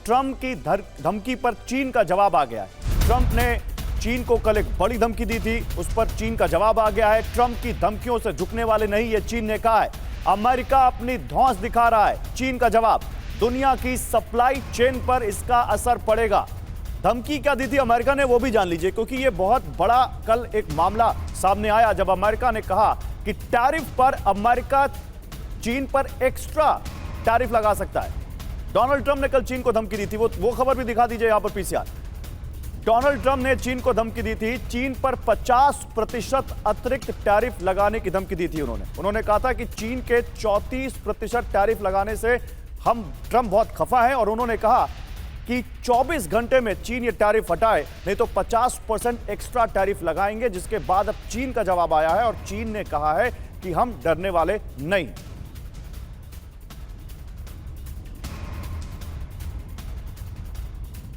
Trump की धमकी पर चीन का जवाब आ गया है। ट्रंप ने चीन को कल एक बड़ी धमकी दी थी, उस पर चीन का जवाब आ गया है। ट्रंप की धमकियों से झुकने वाले नहीं, ये चीन ने कहा है। अमेरिका अपनी धौंस दिखा रहा है, चीन का जवाब। दुनिया की सप्लाई चेन पर इसका असर पड़ेगा। धमकी क्या दी थी अमेरिका ने, वो भी जान लीजिए, क्योंकि ये बहुत बड़ा कल एक मामला सामने आया जब अमेरिका ने कहा कि टैरिफ पर अमेरिका चीन पर एक्स्ट्रा टैरिफ लगा सकता है। डोनाल्ड ट्रंप ने कल चीन को धमकी दी थी, वो खबर भी दिखा दीजिए यहां पर पीसीआर। डोनाल्ड ट्रंप ने चीन को धमकी दी थी, चीन पर 50% अतिरिक्त टैरिफ लगाने की धमकी दी थी। उन्होंने कहा था कि चीन के 34% टैरिफ लगाने से ट्रंप बहुत खफा है, और उन्होंने कहा कि 24 घंटे में चीन ये टैरिफ हटाए, नहीं तो 50% एक्स्ट्रा टैरिफ लगाएंगे। जिसके बाद अब चीन का जवाब आया है और चीन ने कहा है कि हम डरने वाले नहीं।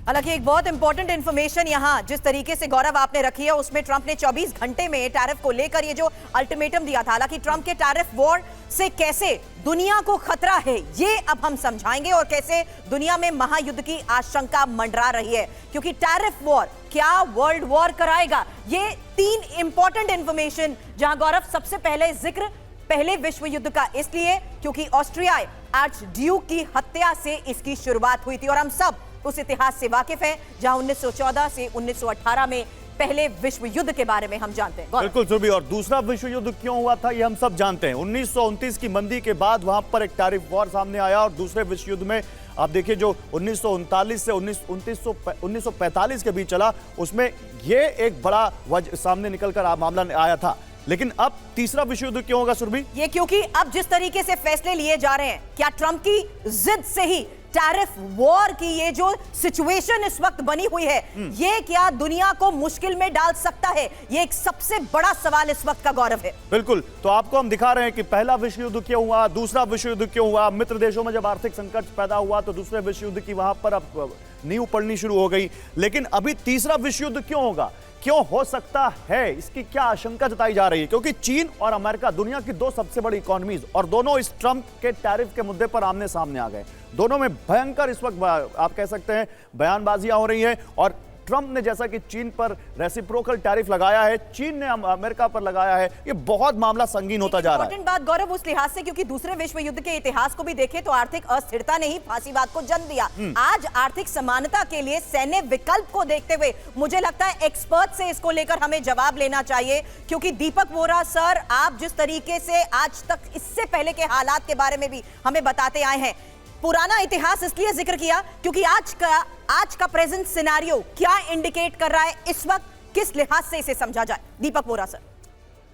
हालांकि एक बहुत इंपॉर्टेंट इंफॉर्मेशन यहां जिस तरीके से गौरव आपने रखी है, उसमें ट्रंप ने 24 घंटे में टैरिफ को लेकर ये जो अल्टीमेटम दिया था। हालांकि ट्रंप के टैरिफ वॉर से कैसे दुनिया को खतरा है, ये अब हम समझाएंगे, और कैसे दुनिया में महायुद्ध की आशंका मंडरा रही है। क्योंकि टैरिफ वॉर क्या वर्ल्ड वॉर कराएगा, ये 3 इंपॉर्टेंट इंफॉर्मेशन जहां गौरव सबसे पहले जिक्र पहले विश्व युद्ध का इसलिए क्योंकि ऑस्ट्रियाई आर्च ड्यूक की हत्या से इसकी शुरुआत हुई थी, और हम सब उस इतिहास से वाकिफ हैं जहां 1914 से 1918 में पहले विश्व युद्ध के बारे में हम जानते हैं। बिल्कुल सुरभि, और दूसरा विश्व युद्ध क्यों हुआ था ये हम सब जानते हैं। 1929 की मंदी के बाद वहां पर एक टैरिफ वॉर सामने आया, और दूसरे विश्व युद्ध में आप देखिए जो 1939 से 1945 के बीच चला, उसमें ये एक बड़ा सामने निकलकर मामला आया था। लेकिन अब तीसरा विश्व युद्ध क्यों होगा सुरभि? ये क्योंकि अब जिस तरीके से फैसले लिए जा रहे हैं, क्या ट्रंप की जिद से ही टैरिफ वॉर की ये जो सिचुएशन इस वक्त बनी हुई है, ये क्या दुनिया को मुश्किल में डाल सकता है? ये एक सबसे बड़ा सवाल इस वक्त का गौरव है। बिल्कुल, तो आपको हम दिखा रहे हैं कि पहला विश्व युद्ध क्यों हुआ, दूसरा विश्व युद्ध क्यों हुआ। मित्र देशों में जब आर्थिक संकट पैदा हुआ तो दूसरे विश्व युद्ध की वहां पर अब नींव पड़नी शुरू हो गई। लेकिन अभी तीसरा विश्व युद्ध क्यों होगा, क्यों हो सकता है, इसकी क्या आशंका जताई जा रही है? क्योंकि चीन और अमेरिका दुनिया की 2 सबसे बड़ी इकोनॉमीज, और दोनों इस ट्रंप के टैरिफ के मुद्दे पर आमने सामने आ गए। दोनों में भयंकर इस वक्त आप कह सकते हैं बयानबाजियां हो रही हैं, और ट्रंप ने जैसा कि चीन पर रेसिप्रोकल टैरिफ लगाया है, चीन ने अमेरिका पर लगाया है, ये बहुत मामला संगीन होता जा रहा है। इंपॉर्टेंट बात गौरव उस लिहाज से, क्योंकि दूसरे विश्व युद्ध के इतिहास को भी देखें तो आर्थिक अस्थिरता ने ही फांसीवाद को जन्म दिया। आज आर्थिक समानता के लिए सैन्य विकल्प को देखते हुए मुझे लगता है एक्सपर्ट से इसको लेकर हमें जवाब लेना चाहिए। क्योंकि दीपक वोरा सर, आप जिस तरीके से आज तक इससे पहले के हालात के बारे में भी हमें बताते आए हैं, पुराना इतिहास इसलिए जिक्र किया क्योंकि आज का प्रेजेंट सिनेरियो क्या इंडिकेट कर रहा है इस वक्त, किस लिहाज से इसे समझा जाए? दीपक वोरा सर।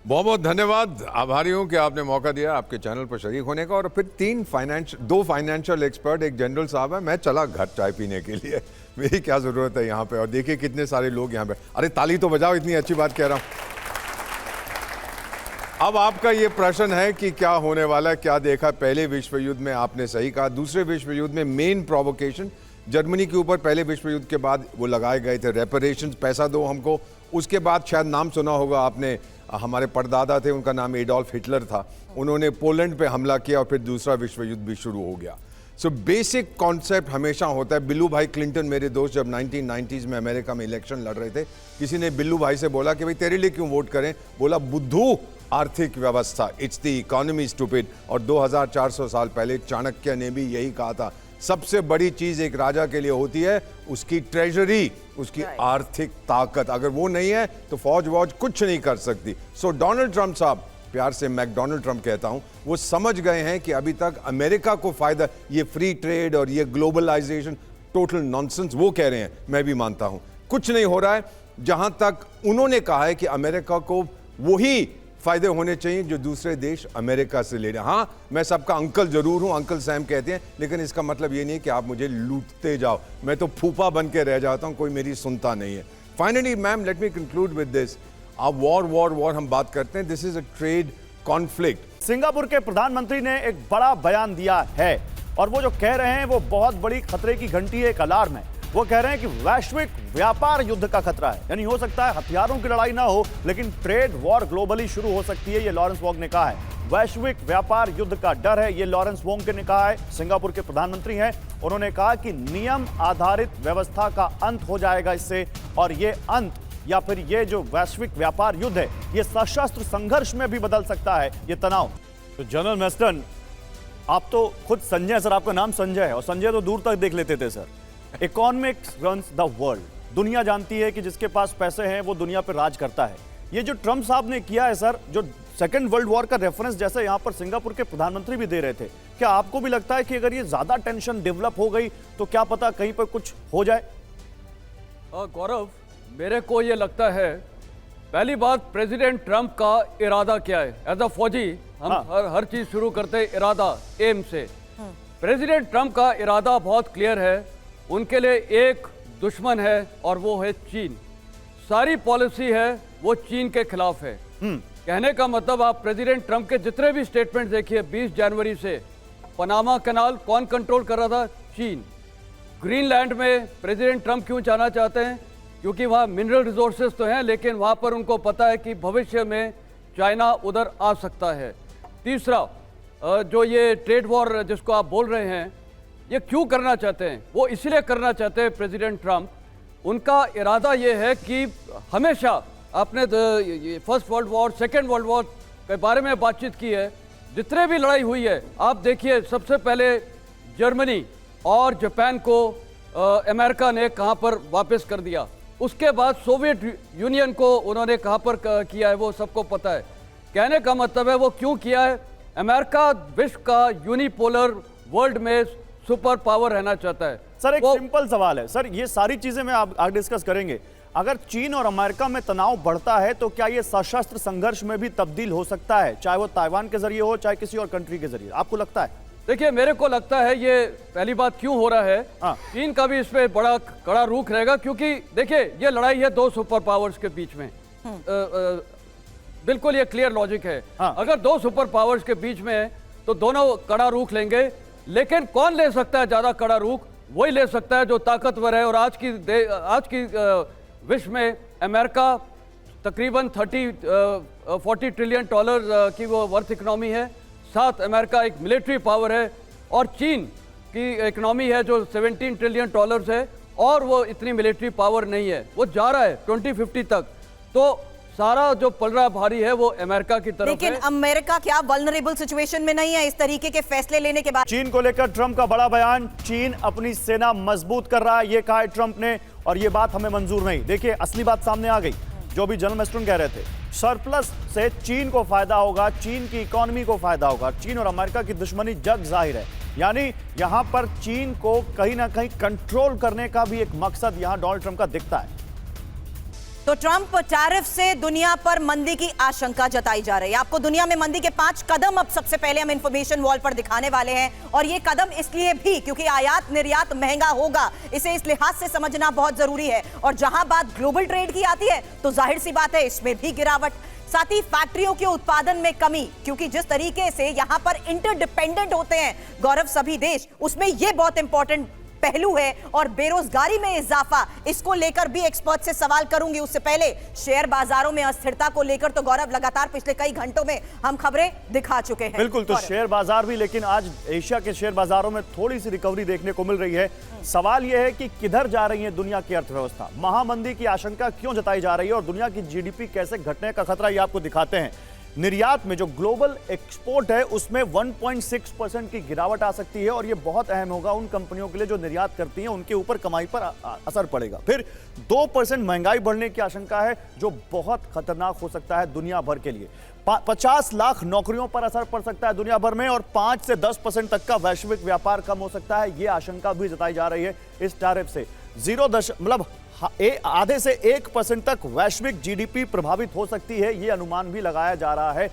बहुत बहुत धन्यवाद, आभारी हूं कि आपने मौका दिया आपके चैनल पर शरीक होने का। और फिर 2 फाइनेंशियल एक्सपर्ट, एक जनरल साहब है, मैं चला घर चाय पीने के लिए, मेरी क्या जरूरत है यहाँ पे। और देखिए कितने सारे लोग यहाँ पे, अरे ताली तो बजाओ, इतनी अच्छी बात कह रहा हूँ। अब आपका ये प्रश्न है कि क्या होने वाला है, क्या देखा पहले विश्व युद्ध में, आपने सही कहा। दूसरे विश्व युद्ध में मेन प्रोवोकेशन जर्मनी के ऊपर पहले विश्व युद्ध के बाद वो लगाए गए थे, रेपरेशंस, पैसा दो हमको। उसके बाद शायद नाम सुना होगा आपने, हमारे परदादा थे, उनका नाम एडोल्फ हिटलर था, उन्होंने पोलैंड पे हमला किया और फिर दूसरा विश्व युद्ध भी शुरू हो गया। सो बेसिक कॉन्सेप्ट हमेशा होता है। बिल्लू भाई क्लिंटन, मेरे दोस्त, जब 1990s में अमेरिका में इलेक्शन लड़ रहे थे, किसी ने बिल्लू भाई से बोला कि भाई तेरे लिए क्यों वोट करें? बोला बुद्धू, आर्थिक व्यवस्था, इट्स द इकोनॉमी स्टूपिड। और 2400 साल पहले चाणक्य ने भी यही कहा था, सबसे बड़ी चीज एक राजा के लिए होती है उसकी ट्रेजरी, उसकी आर्थिक ताकत। अगर वो नहीं है तो फौज वौज कुछ नहीं कर सकती। सो डोनाल्ड ट्रंप साहब, प्यार से मैकडोनाल्ड ट्रंप कहता हूं, वो समझ गए हैं कि अभी तक अमेरिका को फायदा, ये फ्री ट्रेड और ये ग्लोबलाइजेशन टोटल नॉनसेंस, वो कह रहे हैं, मैं भी मानता हूं कुछ नहीं हो रहा है। जहां तक उन्होंने कहा है कि अमेरिका को वही फायदे होने चाहिए जो दूसरे देश अमेरिका से ले रहे हैं। हाँ, मैं सबका अंकल जरूर हूं, अंकल सैम कहते हैं, लेकिन इसका मतलब ये नहीं कि आप मुझे लूटते जाओ, मैं तो फूफा बन के रह जाता हूं, कोई मेरी सुनता नहीं है। Finally ma'am, let me conclude with this, आप वॉर हम बात करते हैं, this is a trade conflict. Singapore के प्रधानमंत्री ने एक बड़ा बयान दिया है, और वो जो कह रहे हैं वो बहुत बड़ी खतरे की घंटी है, एक अलार्म है। वो कह रहे हैं कि वैश्विक व्यापार युद्ध का खतरा है, यानी हो सकता है हथियारों की लड़ाई ना हो, लेकिन ट्रेड वॉर ग्लोबली शुरू हो सकती है, ये लॉरेंस वॉग ने कहा है। वैश्विक व्यापार युद्ध का डर है, ये लॉरेंस वोंग ने कहा है। सिंगापुर के प्रधानमंत्री हैं, उन्होंने कहा कि नियम आधारित व्यवस्था का अंत हो जाएगा इससे, और ये अंत या फिर ये जो वैश्विक व्यापार युद्ध है ये सशस्त्र संघर्ष में भी बदल सकता है, ये तनाव। तो जनरल मेस्टन, आप तो खुद संजय सर, आपका नाम संजय है और संजय तो दूर तक देख लेते थे sir. Economics runs the world, दुनिया जानती है कि जिसके पास पैसे हैं वो दुनिया पर राज करता है। ये जो ट्रंप साहब ने किया है सर, जो सेकेंड वर्ल्ड वॉर का रेफरेंस जैसे यहाँ पर सिंगापुर के प्रधानमंत्री भी दे रहे थे, क्या आपको भी लगता है कि अगर ये ज्यादा टेंशन डेवलप हो गई तो क्या पता कहीं पर कुछ हो जाए? गौरव, मेरे को ये लगता है, पहली बात प्रेसिडेंट ट्रंप का इरादा क्या है। एज अ फौजी हम हर चीज शुरू करते हैं इरादा, एम से। प्रेसिडेंट ट्रंप का इरादा बहुत क्लियर है, उनके लिए एक दुश्मन है और वो है चीन। सारी पॉलिसी है वो चीन के खिलाफ है। कहने का मतलब आप प्रेसिडेंट ट्रंप के जितने भी स्टेटमेंट देखिए, 20 जनवरी से पनामा कैनाल कौन कंट्रोल कर रहा था? चीन। ग्रीनलैंड में प्रेसिडेंट ट्रंप क्यों जाना चाहते हैं? क्योंकि वहाँ मिनरल रिसोर्सेज तो हैं, लेकिन वहाँ पर उनको पता है कि भविष्य में चाइना उधर आ सकता है। तीसरा, जो ये ट्रेड वॉर जिसको आप बोल रहे हैं, ये क्यों करना चाहते हैं? वो इसलिए करना चाहते हैं प्रेसिडेंट ट्रंप, उनका इरादा ये है कि हमेशा आपने first world war, second world war के बारे में बातचीत की है, जितने भी लड़ाई हुई है आप देखिए, सबसे पहले जर्मनी और जापान को अमेरिका ने कहाँ पर वापस कर दिया, उसके बाद सोवियत यूनियन को उन्होंने कहाँ पर किया है वो सबको पता है। कहने का मतलब है वो क्यों किया है? अमेरिका विश्व का यूनिपोलर वर्ल्ड में सुपर पावर रहना चाहता है। सर एक सिंपल सवाल है सर, ये सारी चीजें मैं आगे डिस्कस करेंगे। अगर चीन और अमेरिका में तनाव बढ़ता है तो क्या ये सशस्त्र संघर्ष में भी तब्दील हो सकता है, चाहे वो ताइवान के जरिए हो चाहे किसी और कंट्री के जरिए? आपको लगता है? देखिए, मेरे को लगता है ये पहली बात क्यों हो रहा है, चीन का भी इसमें बड़ा कड़ा रुख रहेगा, क्योंकि देखिए ये लड़ाई है दो सुपर पावर्स के बीच में। बिल्कुल ये क्लियर लॉजिक है। अगर दो सुपर पावर्स के बीच में है तो दोनों कड़ा रुख लेंगे, लेकिन कौन ले सकता है ज्यादा कड़ा रुख? वही ले सकता है जो ताकतवर है। और आज की विश्व में अमेरिका तकरीबन 40 ट्रिलियन डॉलर की वो वर्थ इकोनॉमी है। साथ अमेरिका एक मिलिट्री पावर है, और चीन की इकोनॉमी है जो 17 ट्रिलियन डॉलर्स है, और वो इतनी मिलिट्री पावर नहीं है। वो जा रहा है 2050 तक, तो सारा जो पल रहा भारी है वो अमेरिका की तरफ लेकिन है। अमेरिका क्या वल्नरेबल सिचुएशन में नहीं है इस तरीके के फैसले लेने के बाद? चीन को लेकर ट्रंप का बड़ा बयान, चीन अपनी सेना मजबूत कर रहा है, ये कहा है ट्रंप ने, और ये बात हमें मंजूर नहीं। देखिए असली बात सामने आ गई, जो भी जनरल मेस्टन कह रहे थे, सरप्लस से चीन को फायदा होगा, चीन की इकोनॉमी को फायदा होगा। चीन और अमेरिका की दुश्मनी जग जाहिर है, यानी यहां पर चीन को कहीं ना कहीं कंट्रोल करने का भी एक मकसद यहां डोनाल्ड ट्रंप का दिखता है। तो ट्रंप टैरिफ से दुनिया पर मंदी की आशंका जताई जा रही है। आपको दुनिया में मंदी के 5 कदम अब सबसे पहले हम इंफॉर्मेशन वॉल पर दिखाने वाले हैं, और ये कदम इसलिए भी क्योंकि आयात निर्यात महंगा होगा, इसे इस लिहाज से समझना बहुत जरूरी है। और जहां बात ग्लोबल ट्रेड की आती है तो जाहिर सी बात है इसमें भी गिरावट, साथ ही फैक्ट्रियों के उत्पादन में कमी, क्योंकि जिस तरीके से यहां पर इंटरडिपेंडेंट होते हैं गौरव सभी देश, उसमें यह बहुत इंपॉर्टेंट पहलू है। और बेरोजगारी में इजाफा, इसको लेकर भी एक्सपर्ट से सवाल करूंगी। उससे पहले शेयर बाजारों में अस्थिरता को लेकर तो गौरव लगातार पिछले कई घंटों में हम खबरें दिखा चुके हैं। बिल्कुल, तो शेयर बाजार भी, लेकिन आज एशिया के शेयर बाजारों में थोड़ी सी रिकवरी देखने को मिल रही है। सवाल यह है कि किधर जा रही है दुनिया की अर्थव्यवस्था, महामंदी की आशंका क्यों जताई जा रही है, और दुनिया की जीडीपी कैसे घटने का खतरा, ये आपको दिखाते हैं। निर्यात में जो ग्लोबल एक्सपोर्ट है उसमें 1.6% की गिरावट आ सकती है, और ये बहुत अहम होगा उन कंपनियों के लिए जो निर्यात करती हैं, उनके ऊपर कमाई पर असर पड़ेगा। फिर 2% महंगाई बढ़ने की आशंका है, जो बहुत खतरनाक हो सकता है दुनिया भर के लिए। 50 लाख नौकरियों पर असर पड़ सकता है दुनिया भर में, और 5 से 10% तक का वैश्विक व्यापार कम हो सकता है, ये आशंका भी जताई जा रही है इस टैरिफ से। आधे से 1% तक वैश्विक जीडीपी प्रभावित हो सकती है, यह अनुमान भी लगाया जा रहा है।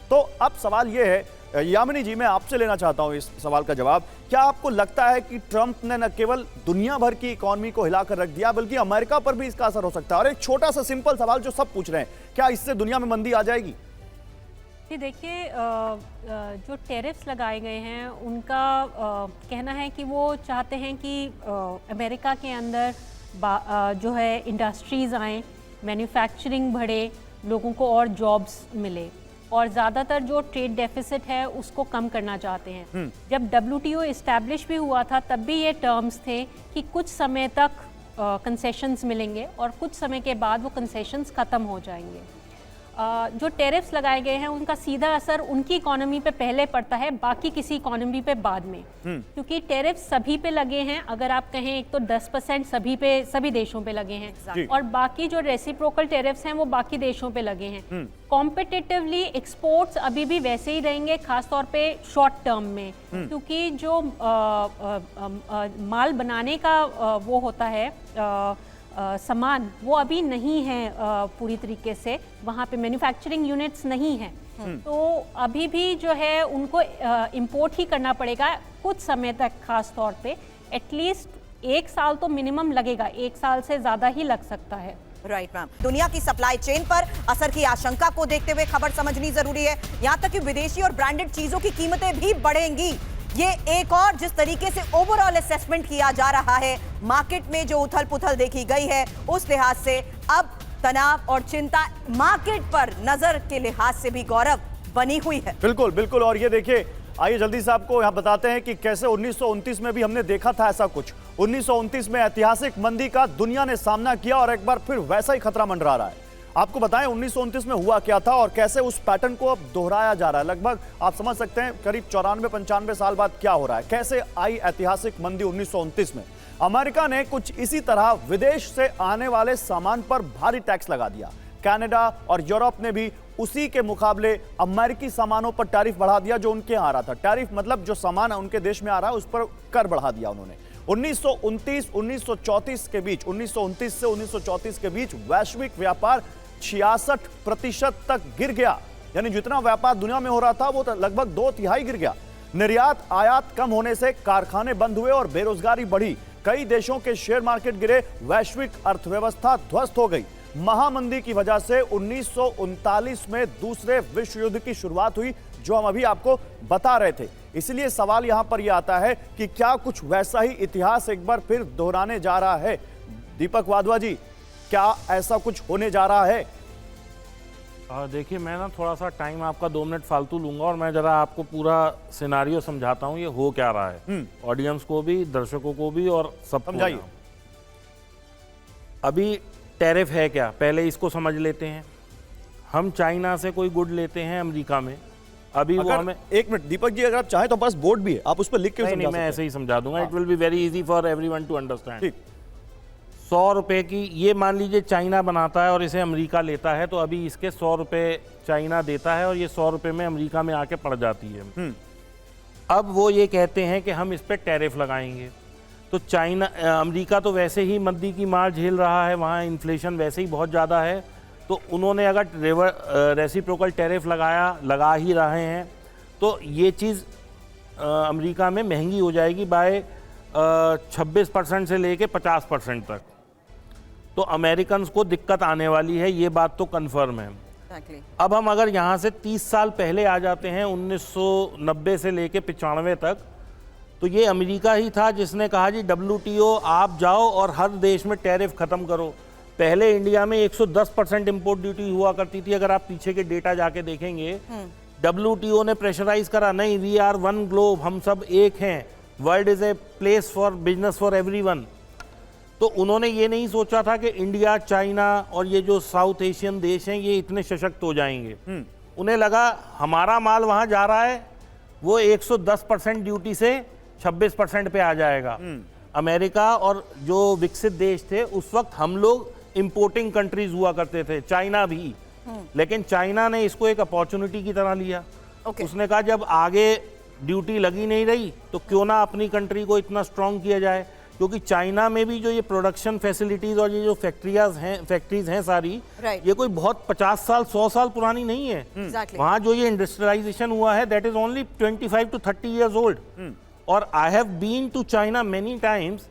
तो अब सवाल यह है, यामिनी जी, मैं आपसे लेना चाहता हूं इस सवाल का जवाब। क्या आपको लगता है कि ट्रंप ने न केवल दुनिया भर की इकोनॉमी को हिलाकर रख दिया, बल्कि अमेरिका पर भी इसका असर हो सकता है? और एक छोटा सा सिंपल सवाल जो सब पूछ रहे हैं, क्या इससे दुनिया में मंदी आ जाएगी? जी देखिए, जो टैरिफ्स लगाए गए हैं उनका कहना है कि वो चाहते हैं कि अमेरिका के अंदर जो है इंडस्ट्रीज़ आएँ, मैन्युफैक्चरिंग बढ़े, लोगों को और जॉब्स मिले, और ज़्यादातर जो ट्रेड डेफिसिट है उसको कम करना चाहते हैं। जब WTO इस्टेब्लिश भी हुआ था तब भी ये टर्म्स थे कि कुछ समय तक कंसेशंस मिलेंगे और कुछ समय के बाद वो कंसेशंस ख़त्म हो जाएंगे। जो टैरिफ्स लगाए गए हैं उनका सीधा असर उनकी इकोनॉमी पे पहले पड़ता है, बाकी किसी इकोनॉमी पे बाद में, क्योंकि टैरिफ्स सभी पे लगे हैं। अगर आप कहें एक तो 10% सभी देशों पे लगे हैं और बाकी जो रेसिप्रोकल टैरिफ्स हैं वो बाकी देशों पे लगे हैं। कॉम्पिटिटिवली एक्सपोर्ट्स अभी भी वैसे ही रहेंगे, खासतौर पे शॉर्ट टर्म में, क्योंकि जो माल बनाने का वो होता है सामान वो अभी नहीं है पूरी तरीके से, वहाँ पे मैन्युफैक्चरिंग यूनिट्स नहीं हैं, तो अभी भी जो है उनको इंपोर्ट ही करना पड़ेगा कुछ समय तक। खास तौर पे एटलीस्ट 1 साल तो मिनिमम लगेगा, 1 साल से ज़्यादा ही लग सकता है। राइट मैम, दुनिया की सप्लाई चेन पर असर की आशंका को देखते हुए खबर समझनी जरूरी है। यहाँ तक कि विदेशी और ब्रांडेड चीजों की कीमतें भी बढ़ेंगी। ये एक और जिस तरीके से ओवरऑल असेसमेंट किया जा रहा है, मार्केट में जो उथल पुथल देखी गई है, उस लिहाज से अब तनाव और चिंता मार्केट पर नजर के लिहाज से भी गौरव बनी हुई है। बिल्कुल बिल्कुल। और ये देखिए, आइए जल्दी से आपको यहाँ बताते हैं कि कैसे 1929 में भी हमने देखा था ऐसा कुछ। 1929 में ऐतिहासिक मंदी का दुनिया ने सामना किया और एक बार फिर वैसा ही खतरा मंडरा रहा है। आपको बताएं 1929 में हुआ क्या था और कैसे उस पैटर्न को अब दोहराया जा रहा है। लगभग आप समझ सकते हैं करीब 94-95 साल बाद क्या हो रहा है, कैसे आई ऐतिहासिक मंदी 1929 में। अमेरिका ने कुछ इसी तरह विदेश से आने वाले सामान पर भारी टैक्स लगा दिया। कनाडा और यूरोप ने भी उसी के मुकाबले अमेरिकी सामानों पर टैरिफ बढ़ा दिया जो उनके यहाँ आ रहा था। टैरिफ मतलब जो सामान उनके देश में आ रहा है उस पर कर बढ़ा दिया उन्होंने। 1929 के बीच 1929 से 1934 के बीच वैश्विक व्यापार 66% तक गिर गया। यानी जितना व्यापार दुनिया में हो रहा था वो तो लगभग 2/3 गिर गया। निर्यात आयात कम होने से कारखाने बंद हुए और बेरोजगारी बढ़ी। कई देशों के शेयर मार्केट गिरे, वैश्विक अर्थव्यवस्था ध्वस्त हो गई। महामंदी की वजह से 1939 में दूसरे विश्व युद्ध की शुरुआत हुई, जो हम अभी आपको बता रहे थे। इसलिए सवाल यहां पर यह आता है कि क्या कुछ वैसा ही इतिहास एक बार फिर दोहराने जा रहा है? दीपक वाधवा जी, क्या ऐसा कुछ होने जा रहा है? देखिए, मैं ना थोड़ा सा टाइम आपका 2 मिनट फालतू लूंगा और मैं जरा आपको पूरा सिनारियो समझाता हूँ ये हो क्या रहा है, ऑडियंस को भी, दर्शकों को भी और सबको। समझाइए। अभी टैरिफ है क्या, पहले इसको समझ लेते हैं। हम चाइना से कोई गुड लेते हैं अमेरिका में, अभी वो हमें 1 मिनट दीपक जी, अगर आप चाहें तो बस बोर्ड भी है, आप उस पर लिख के नहीं, मैं ऐसे ही समझा दूंगा। It will be very easy for everyone to understand. 100 रुपए की, ये मान लीजिए चाइना बनाता है और इसे अमेरिका लेता है, तो अभी इसके 100 रुपए चाइना देता है और ये 100 रुपए में अमेरिका में आके पड़ जाती है। अब वो ये कहते हैं कि हम इस पर टैरिफ लगाएंगे, तो अमेरिका तो वैसे ही मंदी की मार झेल रहा है, वहाँ इन्फ्लेशन वैसे ही बहुत ज़्यादा है, तो उन्होंने अगर रेसिप्रोकल टैरिफ लगा ही रहे हैं तो ये चीज़ अमेरिका में महंगी हो जाएगी बाय 26% से लेके 50% तक। तो अमेरिकन्स को दिक्कत आने वाली है, ये बात तो कन्फर्म है। अब हम अगर यहाँ से 30 साल पहले आ जाते हैं, 1990 से लेके 95 तक, तो ये अमेरिका ही था जिसने कहा जी WTO आप जाओ और हर देश में टैरिफ ख़त्म करो। पहले इंडिया में 110% इम्पोर्ट ड्यूटी हुआ करती थी, अगर आप पीछे के डेटा जाके देखेंगे। WTO ने प्रेशराइज करा, नहीं, वी आर वन ग्लोब, हम सब एक हैं, world is a place for business for everyone. तो उन्होंने ये नहीं सोचा था कि इंडिया, चाइना और ये जो साउथ एशियन देश हैं ये इतने सशक्त हो जाएंगे। उन्हें लगा हमारा माल वहां जा रहा है, वो 110% ड्यूटी से 26% पे आ जाएगा। अमेरिका और जो विकसित देश थे उस वक्त हम लोग इंपोर्टिंग कंट्रीज हुआ करते थे, चाइना भी, लेकिन चाइना ने इसको एक अपॉर्चुनिटी की तरह लिया। उसने कहा जब आगे ड्यूटी लगी नहीं रही तो क्यों ना अपनी कंट्री को इतना स्ट्रांग किया जाए, क्योंकि चाइना में भी जो ये प्रोडक्शन फैसिलिटीज और ये जो फैक्ट्रीज हैं सारी, ये कोई बहुत 50 साल 100 साल पुरानी नहीं है। वहाँ जो ये इंडस्ट्रियलाइजेशन हुआ है that is only 25 to 30 years old। और I have been to China many times.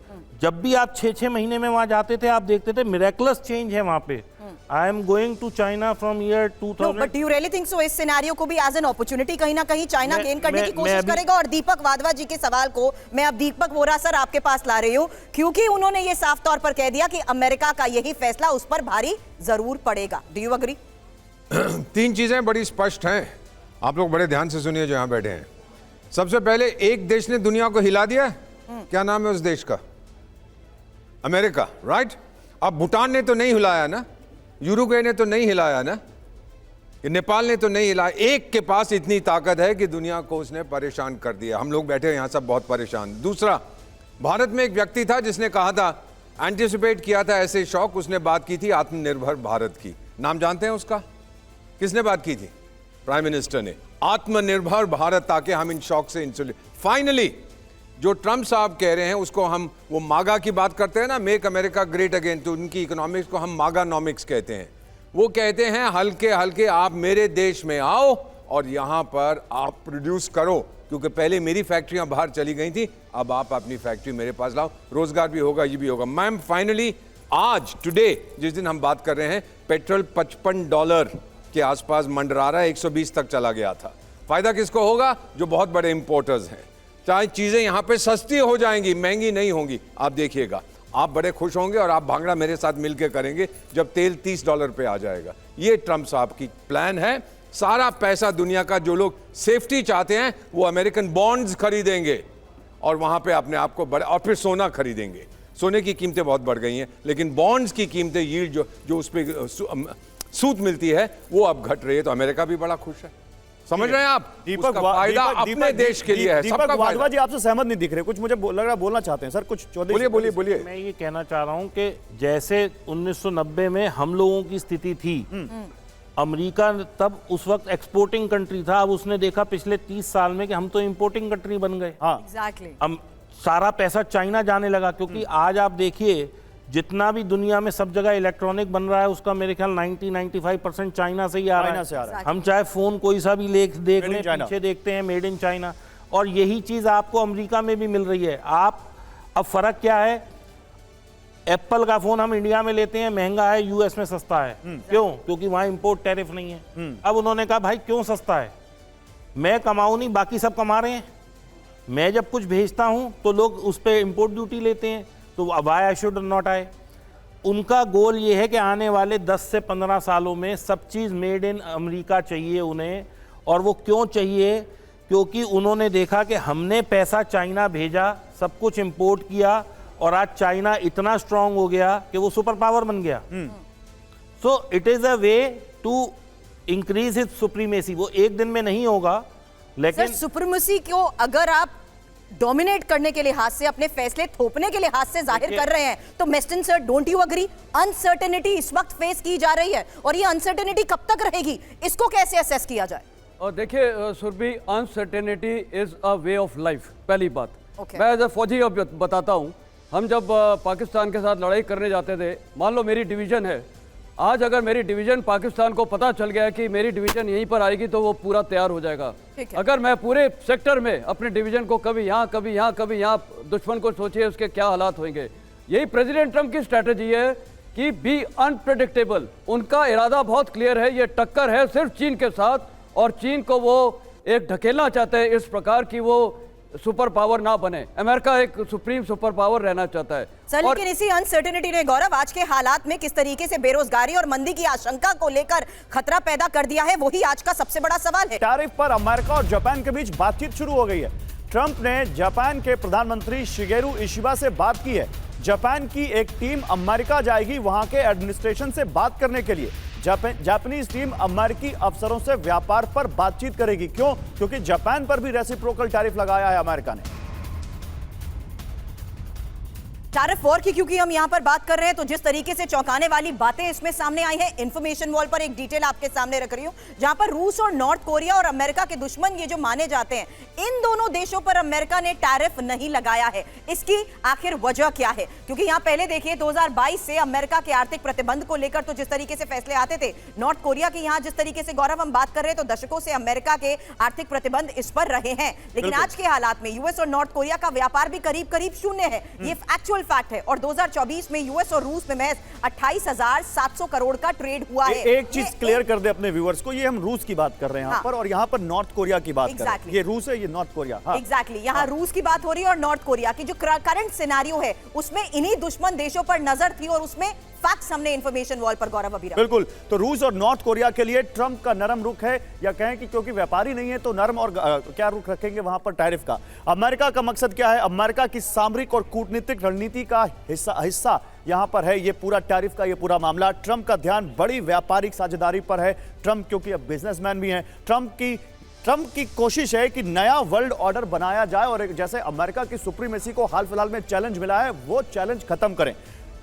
जब भी आप 6-6 महीने में वहाँ जाते थे, आप देखते थे मिरेकुलस चेंज है वहाँ पे। I am going to China from year 2000। But you really think so इस सिनेरियो को भी एज एन अपॉर्चुनिटी कहीं ना कहीं चाइना गेन करने की कोशिश करेगा? और दीपक वाधवा जी के सवाल को मैं अब दीपक वोरा सर आपके पास ला रही हूँ, क्योंकि उन्होंने ये साफ तौर पर कह दिया कि अमेरिका का यही फैसला उस पर भारी जरूर पड़ेगा। Do you agree? तीन चीजें बड़ी स्पष्ट हैं, आप लोग बड़े ध्यान से सुनिए जो यहां बैठे हैं। सबसे पहले, एक देश ने दुनिया को हिला दिया है। क्या नाम है उस देश का? America, right? अब भूटान ने तो नहीं हिलाया ना, यूरुग्वे ने तो नहीं हिलाया ना, नेपाल ने तो नहीं हिलाया। एक के पास इतनी ताकत है कि दुनिया को उसने परेशान कर दिया। हम लोग बैठे यहां सब बहुत परेशान। दूसरा, भारत में एक व्यक्ति था जिसने कहा था, एंटिसिपेट किया था ऐसे शौक, उसने बात की थी आत्मनिर्भर भारत की। नाम जानते हैं उसका? किसने बात की थी? प्राइम मिनिस्टर ने। आत्मनिर्भर भारत, ताकि हम इन शौक से इंसुलेट। फाइनली जो ट्रम्प साहब कह रहे हैं उसको हम, वो मागा की बात करते हैं ना, मेक अमेरिका ग्रेट अगेन, तो उनकी इकोनॉमिक्स को हम मागानॉमिक्स कहते हैं। वो कहते हैं हल्के हल्के आप मेरे देश में आओ और यहां पर आप प्रोड्यूस करो, क्योंकि पहले मेरी फैक्ट्रियां बाहर चली गई थी, अब आप अपनी फैक्ट्री मेरे पास लाओ, रोजगार भी होगा, ये भी होगा। मैम, फाइनली आज टुडे जिस दिन हम बात कर रहे हैं, पेट्रोल $55 के आसपास मंडरा रहा है, 120 तक चला गया था। फायदा किसको होगा? जो बहुत बड़े इंपोर्टर्स हैं। चाहे चीजें यहां पे सस्ती हो जाएंगी, महंगी नहीं होंगी। आप देखिएगा, आप बड़े खुश होंगे और आप भांगड़ा मेरे साथ मिलकर करेंगे जब तेल $30 पे आ जाएगा। ये ट्रम्प साहब की प्लान है। सारा पैसा दुनिया का, जो लोग सेफ्टी चाहते हैं वो अमेरिकन बॉन्ड्स खरीदेंगे और वहां पे अपने आप को बड़े, और फिर सोना खरीदेंगे। सोने की कीमतें बहुत बढ़ गई हैं, लेकिन बॉन्ड्स की कीमतें, यील्ड जो उस पर सूद मिलती है वो अब घट रही है, तो अमेरिका भी बड़ा खुश है। समझ रहे हैं आप? उसका फायदा अपने देश के लिए है। दीपक वाधवा जी आपसे सहमत नहीं दिख रहे, कुछ मुझे लग रहा बोलना चाहते हैं सर, कुछ चौधरी। बोलिए। मैं ये कहना चाह रहा हूं कि जैसे 1990 में हम लोगों की स्थिति थी, अमेरिका तब उस वक्त एक्सपोर्टिंग कंट्री था, अब उसने देखा पिछले 30 साल में कि हम तो इंपोर्टिंग कंट्री बन गए। एग्जैक्टली। अब सारा पैसा चाइना जाने लगा, क्योंकि आज आप देखिए जितना भी दुनिया में सब जगह इलेक्ट्रॉनिक बन रहा है उसका मेरे ख्याल 90-95% चाइना से ही आ रहा है। हम चाहे फोन कोई सा भी देख लें, पीछे देखते हैं मेड इन चाइना, और यही चीज आपको अमेरिका में भी मिल रही है। आप, अब फर्क क्या है, एप्पल का फोन हम इंडिया में लेते हैं महंगा है, यूएस में सस्ता है। क्यों? क्योंकि वहां इंपोर्ट टैरिफ नहीं है। अब उन्होंने कहा भाई क्यों सस्ता है, मैं कमाऊं नहीं, बाकी सब कमा रहे हैं, मैं जब कुछ भेजता हूं तो लोग उस पर इंपोर्ट ड्यूटी लेते हैं, तो वाई आई शुड नॉट आए। उनका गोल ये है कि आने वाले 10 से 15 सालों में सब चीज़ मेड इन अमेरिका चाहिए उन्हें। और वो क्यों चाहिए? क्योंकि उन्होंने देखा कि हमने पैसा चाइना भेजा, सब कुछ इंपोर्ट किया, और आज चाइना इतना स्ट्रांग हो गया कि वो सुपर पावर बन गया। So it is a way to increase his supremacy. वो एक दिन में नहीं होगा, लेकिन सुप्रीमेसी को अगर आप डोमिनेट करने के लिहाज से, अपने फैसले थोपने के लिहाज से जाहिर कर रहे हैं, तो mister sir, don't you agree? Uncertainty इस वक्त फेस की जा रही है, और ये अनसर्टेनिटी कब तक रहेगी, इसको कैसे असेस किया जाए? और देखिए Surabhi, uncertainty is a way of life, पहली बात। मैं एज अ फौजी अब बताता हूँ, हम जब पाकिस्तान के साथ लड़ाई करने जाते थे, मान लो मेरी डिवीजन है, आज अगर मेरी डिवीजन पाकिस्तान को पता चल गया कि मेरी डिवीजन यहीं पर आएगी, तो वो पूरा तैयार हो जाएगा। अगर मैं पूरे सेक्टर में अपने डिवीजन को कभी यहाँ कभी यहाँ कभी यहाँ, दुश्मन को सोचिए उसके क्या हालात होंगे। यही प्रेसिडेंट ट्रम्प की स्ट्रैटेजी है कि बी अनप्रेडिक्टेबल। उनका इरादा बहुत क्लियर है, ये टक्कर है सिर्फ चीन के साथ, और चीन को वो एक ढकेलना चाहते हैं इस प्रकार की वो सुपर पावर ना बने। अमेरिका एक सुप्रीम सुपर पावर रहना चाहता है। सर, लेकिन इसी अनसर्टेनिटी ने गौरव आज के हालात में किस तरीके से बेरोजगारी और मंदी की आशंका को लेकर खतरा पैदा कर दिया है, वही आज का सबसे बड़ा सवाल है। टैरिफ पर अमेरिका और जापान के बीच बातचीत शुरू हो गई है। ट्रंप ने जापान के प्रधानमंत्री शिगेरू इशिबा से बात की है। जापान की एक टीम अमेरिका जाएगी वहां के एडमिनिस्ट्रेशन से बात करने के लिए। जापानीज टीम अमेरिकी अफसरों से व्यापार पर बातचीत करेगी। क्यों? क्योंकि जापान पर भी रेसिप्रोकल टैरिफ लगाया है अमेरिका ने। टैरिफ वॉर की क्योंकि हम यहां पर बात कर रहे हैं, तो जिस तरीके से चौंकाने वाली बातें इसमें सामने आई हैं, इंफॉर्मेशन वॉल पर एक डिटेल आपके सामने रख रही हूं, जहां पर रूस और नॉर्थ कोरिया और अमेरिका के दुश्मन ये जो माने जाते हैं, इन दोनों देशों पर अमेरिका ने टैरिफ नहीं लगाया है। इसकी आखिर वजह क्या है? क्योंकि यहां पहले देखिए 2022 से अमेरिका के आर्थिक प्रतिबंध को लेकर तो जिस तरीके से फैसले आते थे, नॉर्थ कोरिया की यहां जिस तरीके से गौरव हम बात कर रहे हैं, तो दशकों से अमेरिका के आर्थिक प्रतिबंध इस पर रहे हैं। लेकिन आज के हालात में यूएस और नॉर्थ कोरिया का व्यापार भी करीब करीब शून्य है। ये एक्चुअल फैक्ट है। और 2024 में यूएस और रूस में महज 28,700 करोड़ का ट्रेड हुआ है। एक चीज क्लियर कर दे अपने व्यूअर्स को, ये हम रूस की बात कर रहे हैं यहाँ पर, और यहाँ पर नॉर्थ कोरिया की बात कर रहे हैं। ये रूस है, ये नॉर्थ कोरिया। एग्जैक्टली, यहाँ रूस की बात हो रही है और नॉर्थ कोरिया की। जो करंट सिनेरियो है उसमें इन्हीं दुश्मन देशों पर नजर थी और उसमें फैक्ट्स हमने इंफॉर्मेशन वॉल पर गौरव अभी रखा। बिल्कुल, तो रूस और नॉर्थ कोरिया के लिए ट्रंप का नरम रुख है, या कहें कि क्योंकि व्यापारी नहीं है तो नरम और क्या रुख रखेंगे वहां पर टैरिफ का। अमेरिका का मकसद क्या है? अमेरिका की सामरिक और कूटनीतिक रणनीति का हिस्सा यहां पर है ये पूरा टैरिफ का ये पूरा मामला। ट्रंप का ध्यान बड़ी व्यापारिक साझेदारी पर है। ट्रंप क्योंकि अब बिजनेसमैन भी हैं, ट्रंप की कोशिश है कि नया वर्ल्ड ऑर्डर बनाया जाए और जैसे अमेरिका की सुप्रीमेसी को हाल फिलहाल में चैलेंज मिला है वो चैलेंज खत्म करें।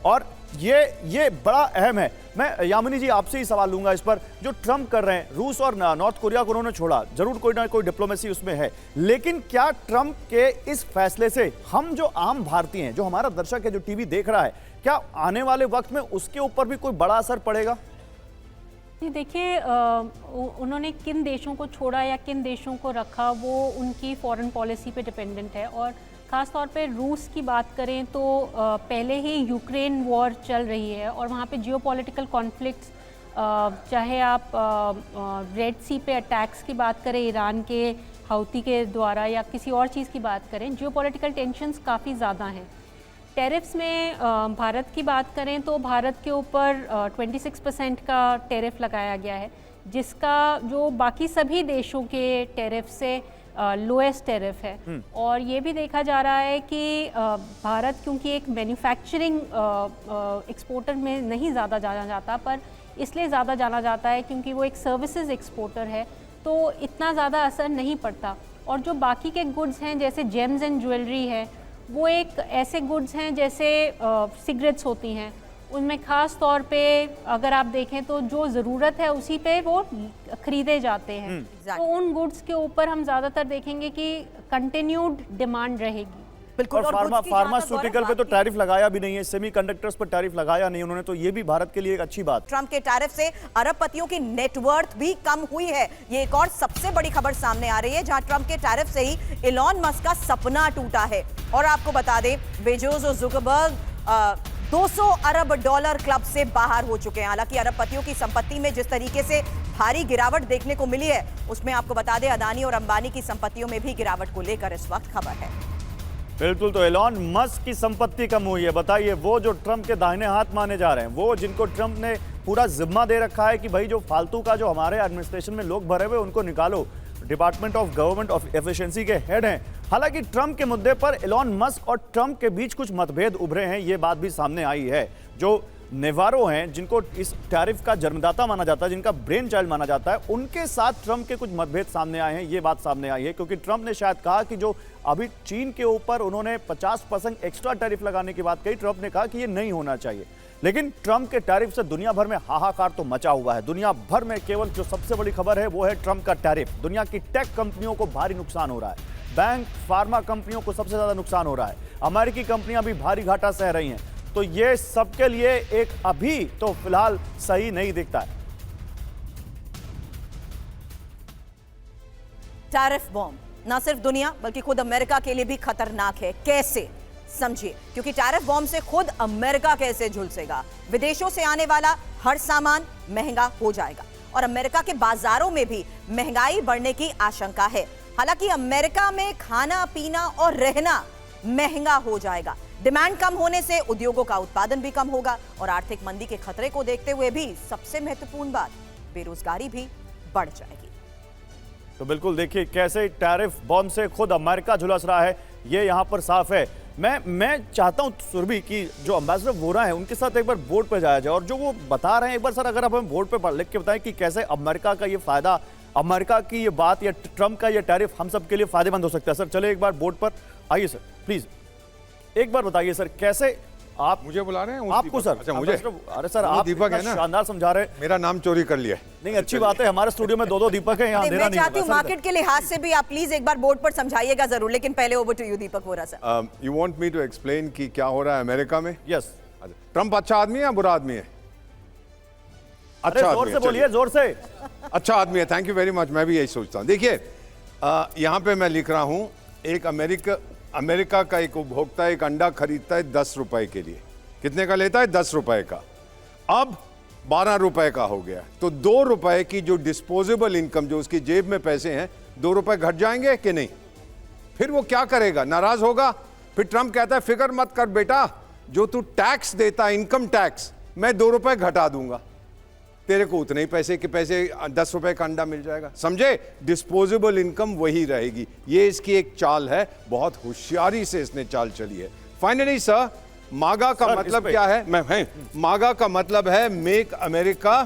और ये बड़ा अहम है। मैं यामिनी जी आपसे ही सवाल लूंगा इस पर, जो ट्रंप कर रहे हैं, रूस और नॉर्थ कोरिया को उन्होंने छोड़ा, जरूर कोई ना कोई डिप्लोमेसी उसमें है, लेकिन क्या ट्रंप के इस फैसले से हम जो आम भारतीय हैं, जो हमारा दर्शक है जो टीवी देख रहा है, क्या आने वाले वक्त में उसके ऊपर भी कोई बड़ा असर पड़ेगा? जी देखिए, उन्होंने किन देशों को छोड़ा या किन देशों को रखा वो उनकी फॉरेन पॉलिसी पे डिपेंडेंट है। और ख़ास तौर पे रूस की बात करें तो पहले ही यूक्रेन वॉर चल रही है और वहाँ पे जियोपॉलिटिकल कॉन्फ्लिक्ट्स, चाहे आप रेड सी पे अटैक्स की बात करें ईरान के हौती के द्वारा या किसी और चीज़ की बात करें, जियोपॉलिटिकल टेंशन्स काफ़ी ज़्यादा हैं। टैरिफ्स में भारत की बात करें तो भारत के ऊपर 26% का टैरिफ लगाया गया है, जिसका जो बाकी सभी देशों के टैरिफ से लोएस्ट टैरिफ है। और ये भी देखा जा रहा है कि भारत क्योंकि एक मैन्युफैक्चरिंग एक्सपोर्टर में नहीं ज़्यादा जाना जाता, पर इसलिए ज़्यादा जाना जाता है क्योंकि वो एक सर्विसेज एक्सपोर्टर है, तो इतना ज़्यादा असर नहीं पड़ता। और जो बाकी के गुड्स हैं जैसे जेम्स एंड ज्वेलरी है, वो एक ऐसे गुड्स हैं जैसे सिगरेट्स होती हैं, उनमें ख़ास तौर पे अगर आप देखें तो जो ज़रूरत है उसी पे वो खरीदे जाते हैं। तो उन गुड्स के ऊपर हम ज़्यादातर देखेंगे कि कंटिन्यूड डिमांड रहेगी। बिल्कुल। और फार्मास्यूटिकल पे तो टैरिफ लगाया भी नहीं है, सेमीकंडक्टर्स पर टैरिफ लगाया नहीं उन्होंने, तो ये भी भारत के लिए एक अच्छी बात। ट्रंप के टैरिफ से अरबपतियों की नेटवर्थ भी कम हुई है। ये एक और सबसे बड़ी खबर सामने आ रही है, जहां ट्रंप के टैरिफ से ही इलॉन मस्क का सपना टूटा है। और आपको बता दें, बेजोस और जुकरबर्ग 200 अरब डॉलर क्लब से बाहर हो चुके हैं। हालांकि अरबपतियों की संपत्ति में जिस तरीके से भारी गिरावट देखने को मिली है, उसमें आपको बता दें अदानी और अंबानी की संपत्तियों में भी गिरावट को लेकर इस वक्त खबर है। बिल्कुल, तो एलॉन मस्क की संपत्ति कम हुई है। बताइए, वो जो ट्रंप के दाहिने हाथ माने जा रहे हैं, वो जिनको ट्रंप ने पूरा जिम्मा दे रखा है कि भाई जो फालतू का जो हमारे एडमिनिस्ट्रेशन में लोग भरे हुए उनको निकालो, department of government of efficiency के हेड हैं। हालांकि ट्रंप के मुद्दे पर एलॉन मस्क और ट्रंप के बीच कुछ मतभेद उभरे हैं, ये बात भी सामने आई है। जो नेवारो हैं, जिनको इस टैरिफ का जन्मदाता माना जाता है, जिनका ब्रेन चाइल्ड माना जाता है, उनके साथ ट्रंप के कुछ मतभेद सामने आए हैं। ये बात सामने आई है क्योंकि ट्रंप ने शायद कहा कि जो अभी चीन के ऊपर उन्होंने 50% एक्स्ट्रा टैरिफ लगाने की बात कही, ट्रंप ने कहा कि ये नहीं होना चाहिए। लेकिन ट्रंप के टैरिफ से दुनिया भर में हाहाकार तो मचा हुआ है। दुनिया भर में केवल जो सबसे बड़ी खबर है वो है ट्रंप का टैरिफ। दुनिया की टेक कंपनियों को भारी नुकसान हो रहा है, बैंक, फार्मा कंपनियों को सबसे ज्यादा नुकसान हो रहा है, अमेरिकी कंपनियां भी भारी घाटा सह रही हैं। तो ये सबके लिए एक अभी तो फिलहाल सही नहीं दिखता है। टैरिफ बॉम्ब न सिर्फ दुनिया बल्कि खुद अमेरिका के लिए भी खतरनाक है। कैसे? समझिए, क्योंकि टैरिफ बॉम्ब से खुद अमेरिका कैसे झुलसेगा। विदेशों से आने वाला हर सामान महंगा हो जाएगा और अमेरिका के बाजारों में भी महंगाई बढ़ने की आशंका है। हालांकि अमेरिका में खाना पीना और रहना महंगा हो जाएगा। डिमांड कम होने से उद्योगों का उत्पादन भी कम होगा और आर्थिक मंदी के खतरे को देखते हुए भी सबसे महत्वपूर्ण बात, बेरोजगारी भी बढ़ जाएगी। तो बिल्कुल देखिए कैसे टैरिफ बॉम्ब से खुद अमेरिका झुलस रहा है, ये यहां पर साफ है। मैं चाहता हूं सुरभि कि जो एम्बेसडर वोरा है उनके साथ एक बार बोर्ड पे जाया जाए और जो वो बता रहे हैं एक बार सर अगर आप हमें बोर्ड पे लिख के बताएं कि कैसे अमेरिका का ये फायदा, अमेरिका की ये बात या ट्रंप का ये टैरिफ हम सब के लिए फायदेमंद हो सकता है। सर चले एक बार बोर्ड पर आइए सर, प्लीज एक बार बताइए सर कैसे आप मुझे बुला रहे हैं? आपको सर? अच्छा मुझे? अरे सर आप दीपक है ना, शानदार समझा रहे हैं। मेरा नाम चोरी कर लिया। नहीं अच्छी बात है, हमारे स्टूडियो में दो दीपक है, यहाँ देना मैं नहीं चाहती हूँ मार्केट के लिहाज से भी आप प्लीज एक बार बोर्ड पर समझाइएगा जरूर, लेकिन पहले over to you Deepak Vora sir. You want me to explain कि क्या हो रहा है अमेरिका में? यस। ट्रंप अच्छा आदमी है या बुरा आदमी है? अच्छा जोर से बोलिए, जोर से। अच्छा आदमी है, थैंक यू वेरी मच। मैं भी यही सोचता हूँ। देखिए यहाँ पे मैं लिख रहा हूँ, एक अमेरिका का एक उपभोक्ता एक अंडा खरीदता है 10 रुपए के लिए, कितने का लेता है? 10 रुपए का। अब 12 रुपए का हो गया, तो 2 रुपए की जो डिस्पोजेबल इनकम, जो उसकी जेब में पैसे हैं, 2 रुपए घट जाएंगे कि नहीं? फिर वो क्या करेगा? नाराज होगा। फिर ट्रम्प कहता है फिक्र मत कर बेटा, जो तू टैक्स देता है, इनकम टैक्स, मैं 2 रुपए घटा दूंगा, तेरे को उतने ही पैसे के पैसे 10 रुपए का अंडा मिल जाएगा। समझे? डिस्पोजेबल इनकम वही रहेगी। ये इसकी एक चाल है, बहुत होशियारी से इसने चाल चली है। फाइनली सर, मागा का मतलब क्या है? मागा का मतलब है मेक अमेरिका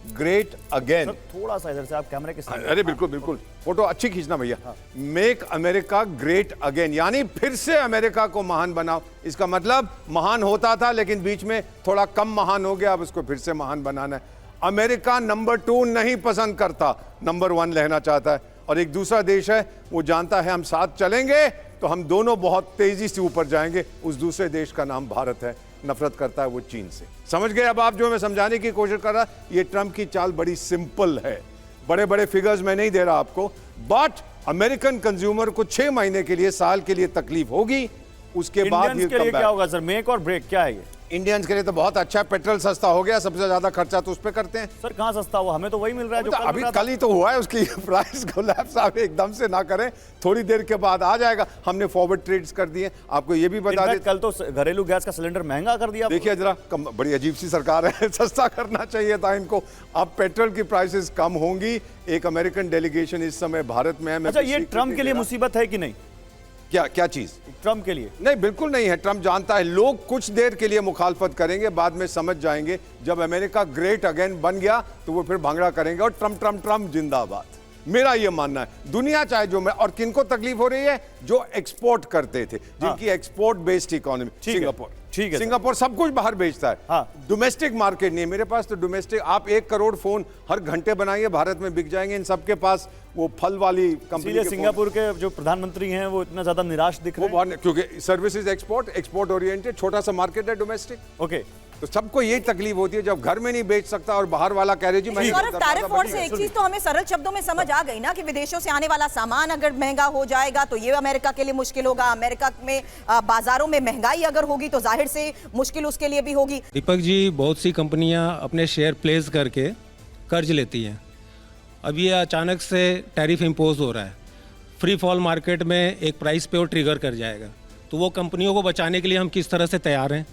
ग्रेट अगेन। थोड़ा सा इधर से आप कैमरे के सामने। अरे बिल्कुल बिल्कुल, फोटो अच्छी खींचना भैया। मेक अमेरिका ग्रेट अगेन, यानी फिर से अमेरिका को महान बनाओ। इसका मतलब महान होता था लेकिन बीच में थोड़ा कम महान हो गया, अब उसको फिर से महान बनाना है। अमेरिका नंबर 2 नहीं पसंद करता, नंबर 1 रहना चाहता है। और एक दूसरा देश है, वो जानता है हम साथ चलेंगे तो हम दोनों बहुत तेजी से ऊपर जाएंगे। उस दूसरे देश का नाम भारत है, नफरत करता है वो चीन से। समझ गए अब आप जो मैं समझाने की कोशिश कर रहा? ये ट्रम्प की चाल बड़ी सिंपल है, बड़े बड़े फिगर्स मैं नहीं दे रहा आपको, बट अमेरिकन कंज्यूमर को 6 महीने के लिए, साल के लिए तकलीफ होगी, उसके बाद इंडियंस के लिए क्या होगा सर? मेक और ब्रेक क्या है ये? इंडियंस के लिए तो बहुत अच्छा है, पेट्रोल सस्ता हो गया, सबसे ज्यादा खर्चा तो उस पर करते हैं। सर कहाँ सस्ता हुआ? हमें तो वही मिल रहा है जो तो अभी कल ही तो हुआ है, उसकी प्राइस कोलैप्स आप एकदम से ना करें, थोड़ी देर के बाद आ जाएगा। हमने फॉरवर्ड ट्रेड्स कर दिए। आपको ये भी बता दें, कल तो घरेलू गैस का सिलेंडर महंगा कर दिया। देखिए जरा, बड़ी अजीब सी सरकार है, सस्ता करना चाहिए था इनको। अब पेट्रोल की प्राइसेस कम होंगी। एक अमेरिकन डेलीगेशन इस समय भारत में है। अच्छा, ये ट्रम्प के लिए मुसीबत है कि नहीं? क्या चीज? ट्रम्प के लिए नहीं, बिल्कुल नहीं है। ट्रम्प जानता है लोग कुछ देर के लिए मुखालफत करेंगे, बाद में समझ जाएंगे। जब अमेरिका ग्रेट अगेन बन गया तो वो फिर भांगड़ा करेंगे और ट्रम्प ट्रम्प ट्रम्प जिंदाबाद। मेरा ये मानना है। दुनिया चाहे जो मैं, और किनको तकलीफ हो रही है? जो एक्सपोर्ट करते थे, जिनकी एक्सपोर्ट बेस्ड इकोनॉमी। सिंगापुर, ठीक है, सिंगापुर सब कुछ बाहर बेचता है। हाँ। डोमेस्टिक मार्केट नहीं है। मेरे पास तो डोमेस्टिक, आप 1 करोड़ फोन हर घंटे बनाइए, भारत में बिक जाएंगे। इन सबके पास वो फल वाली कंपनी के सिंगापुर के जो प्रधानमंत्री हैं वो इतना ज्यादा निराश दिख रहे हैं, क्योंकि सर्विसेज एक्सपोर्ट ओरिएंटेड, छोटा सा मार्केट है डोमेस्टिक। ओके, तो सबको यही तकलीफ होती है जब घर में नहीं बेच सकता और बाहर वाला कह रहे जी मैं। और टैरिफ वॉर से एक चीज तो हमें सरल शब्दों में समझ आ गई ना कि विदेशों से आने वाला सामान अगर महंगा हो जाएगा तो ये अमेरिका के लिए मुश्किल होगा। अमेरिका में बाजारों में महंगाई अगर होगी तो जाहिर से मुश्किल उसके लिए भी होगी। दीपक जी, बहुत सी कंपनियां अपने शेयर प्लेस करके कर्ज लेती हैं। अब ये अचानक से टैरिफ इम्पोज हो रहा है, फ्री फॉल मार्केट में एक प्राइस पे वो ट्रिगर कर जाएगा। तो वो कंपनियों को बचाने के लिए हम किस तरह से तैयार हैं?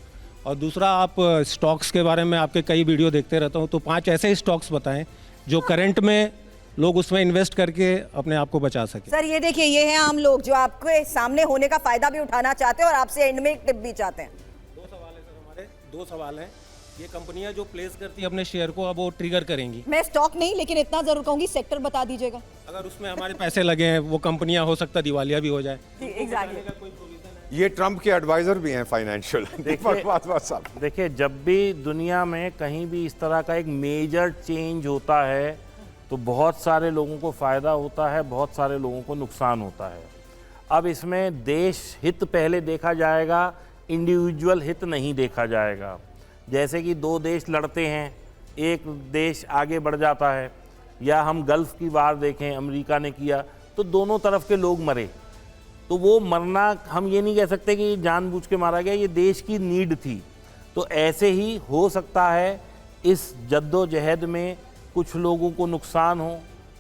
और दूसरा, आप स्टॉक्स के बारे में आपके कई वीडियो देखते रहता हूँ, तो 5 ऐसे स्टॉक्स बताएं जो करंट में लोग उसमें इन्वेस्ट करके अपने आप को बचा सके। सर ये देखिए, ये हैं आम लोग जो आपके सामने होने का फायदा भी उठाना चाहते हैं और आपसे एंड में एक टिप भी चाहते हैं। 2 सवाल है सर हमारे, 2 सवाल हैं। ये कंपनियां जो प्लेस करती है अपने शेयर को, अब वो ट्रिगर करेंगी। मैं स्टॉक नहीं, लेकिन इतना जरूर कहूंगी, सेक्टर बता दीजिएगा। अगर उसमें हमारे पैसे लगे हैं, वो कंपनियां हो सकता दिवालिया भी हो जाए। एग्जैक्टली। ये ट्रम्प के एडवाइजर भी हैं फाइनेंशियल। देखिए, जब भी दुनिया में कहीं भी इस तरह का एक मेजर चेंज होता है तो बहुत सारे लोगों को फ़ायदा होता है, बहुत सारे लोगों को नुकसान होता है। अब इसमें देश हित पहले देखा जाएगा, इंडिविजुअल हित नहीं देखा जाएगा। जैसे कि 2 देश लड़ते हैं, एक देश आगे बढ़ जाता है, या हम गल्फ़ की वार देखें, अमेरिका ने किया तो दोनों तरफ के लोग मरे। तो वो मरना, हम ये नहीं कह सकते कि जानबूझ के मारा गया, ये देश की नीड थी। तो ऐसे ही हो सकता है इस जद्दोजहद में कुछ लोगों को नुकसान हो,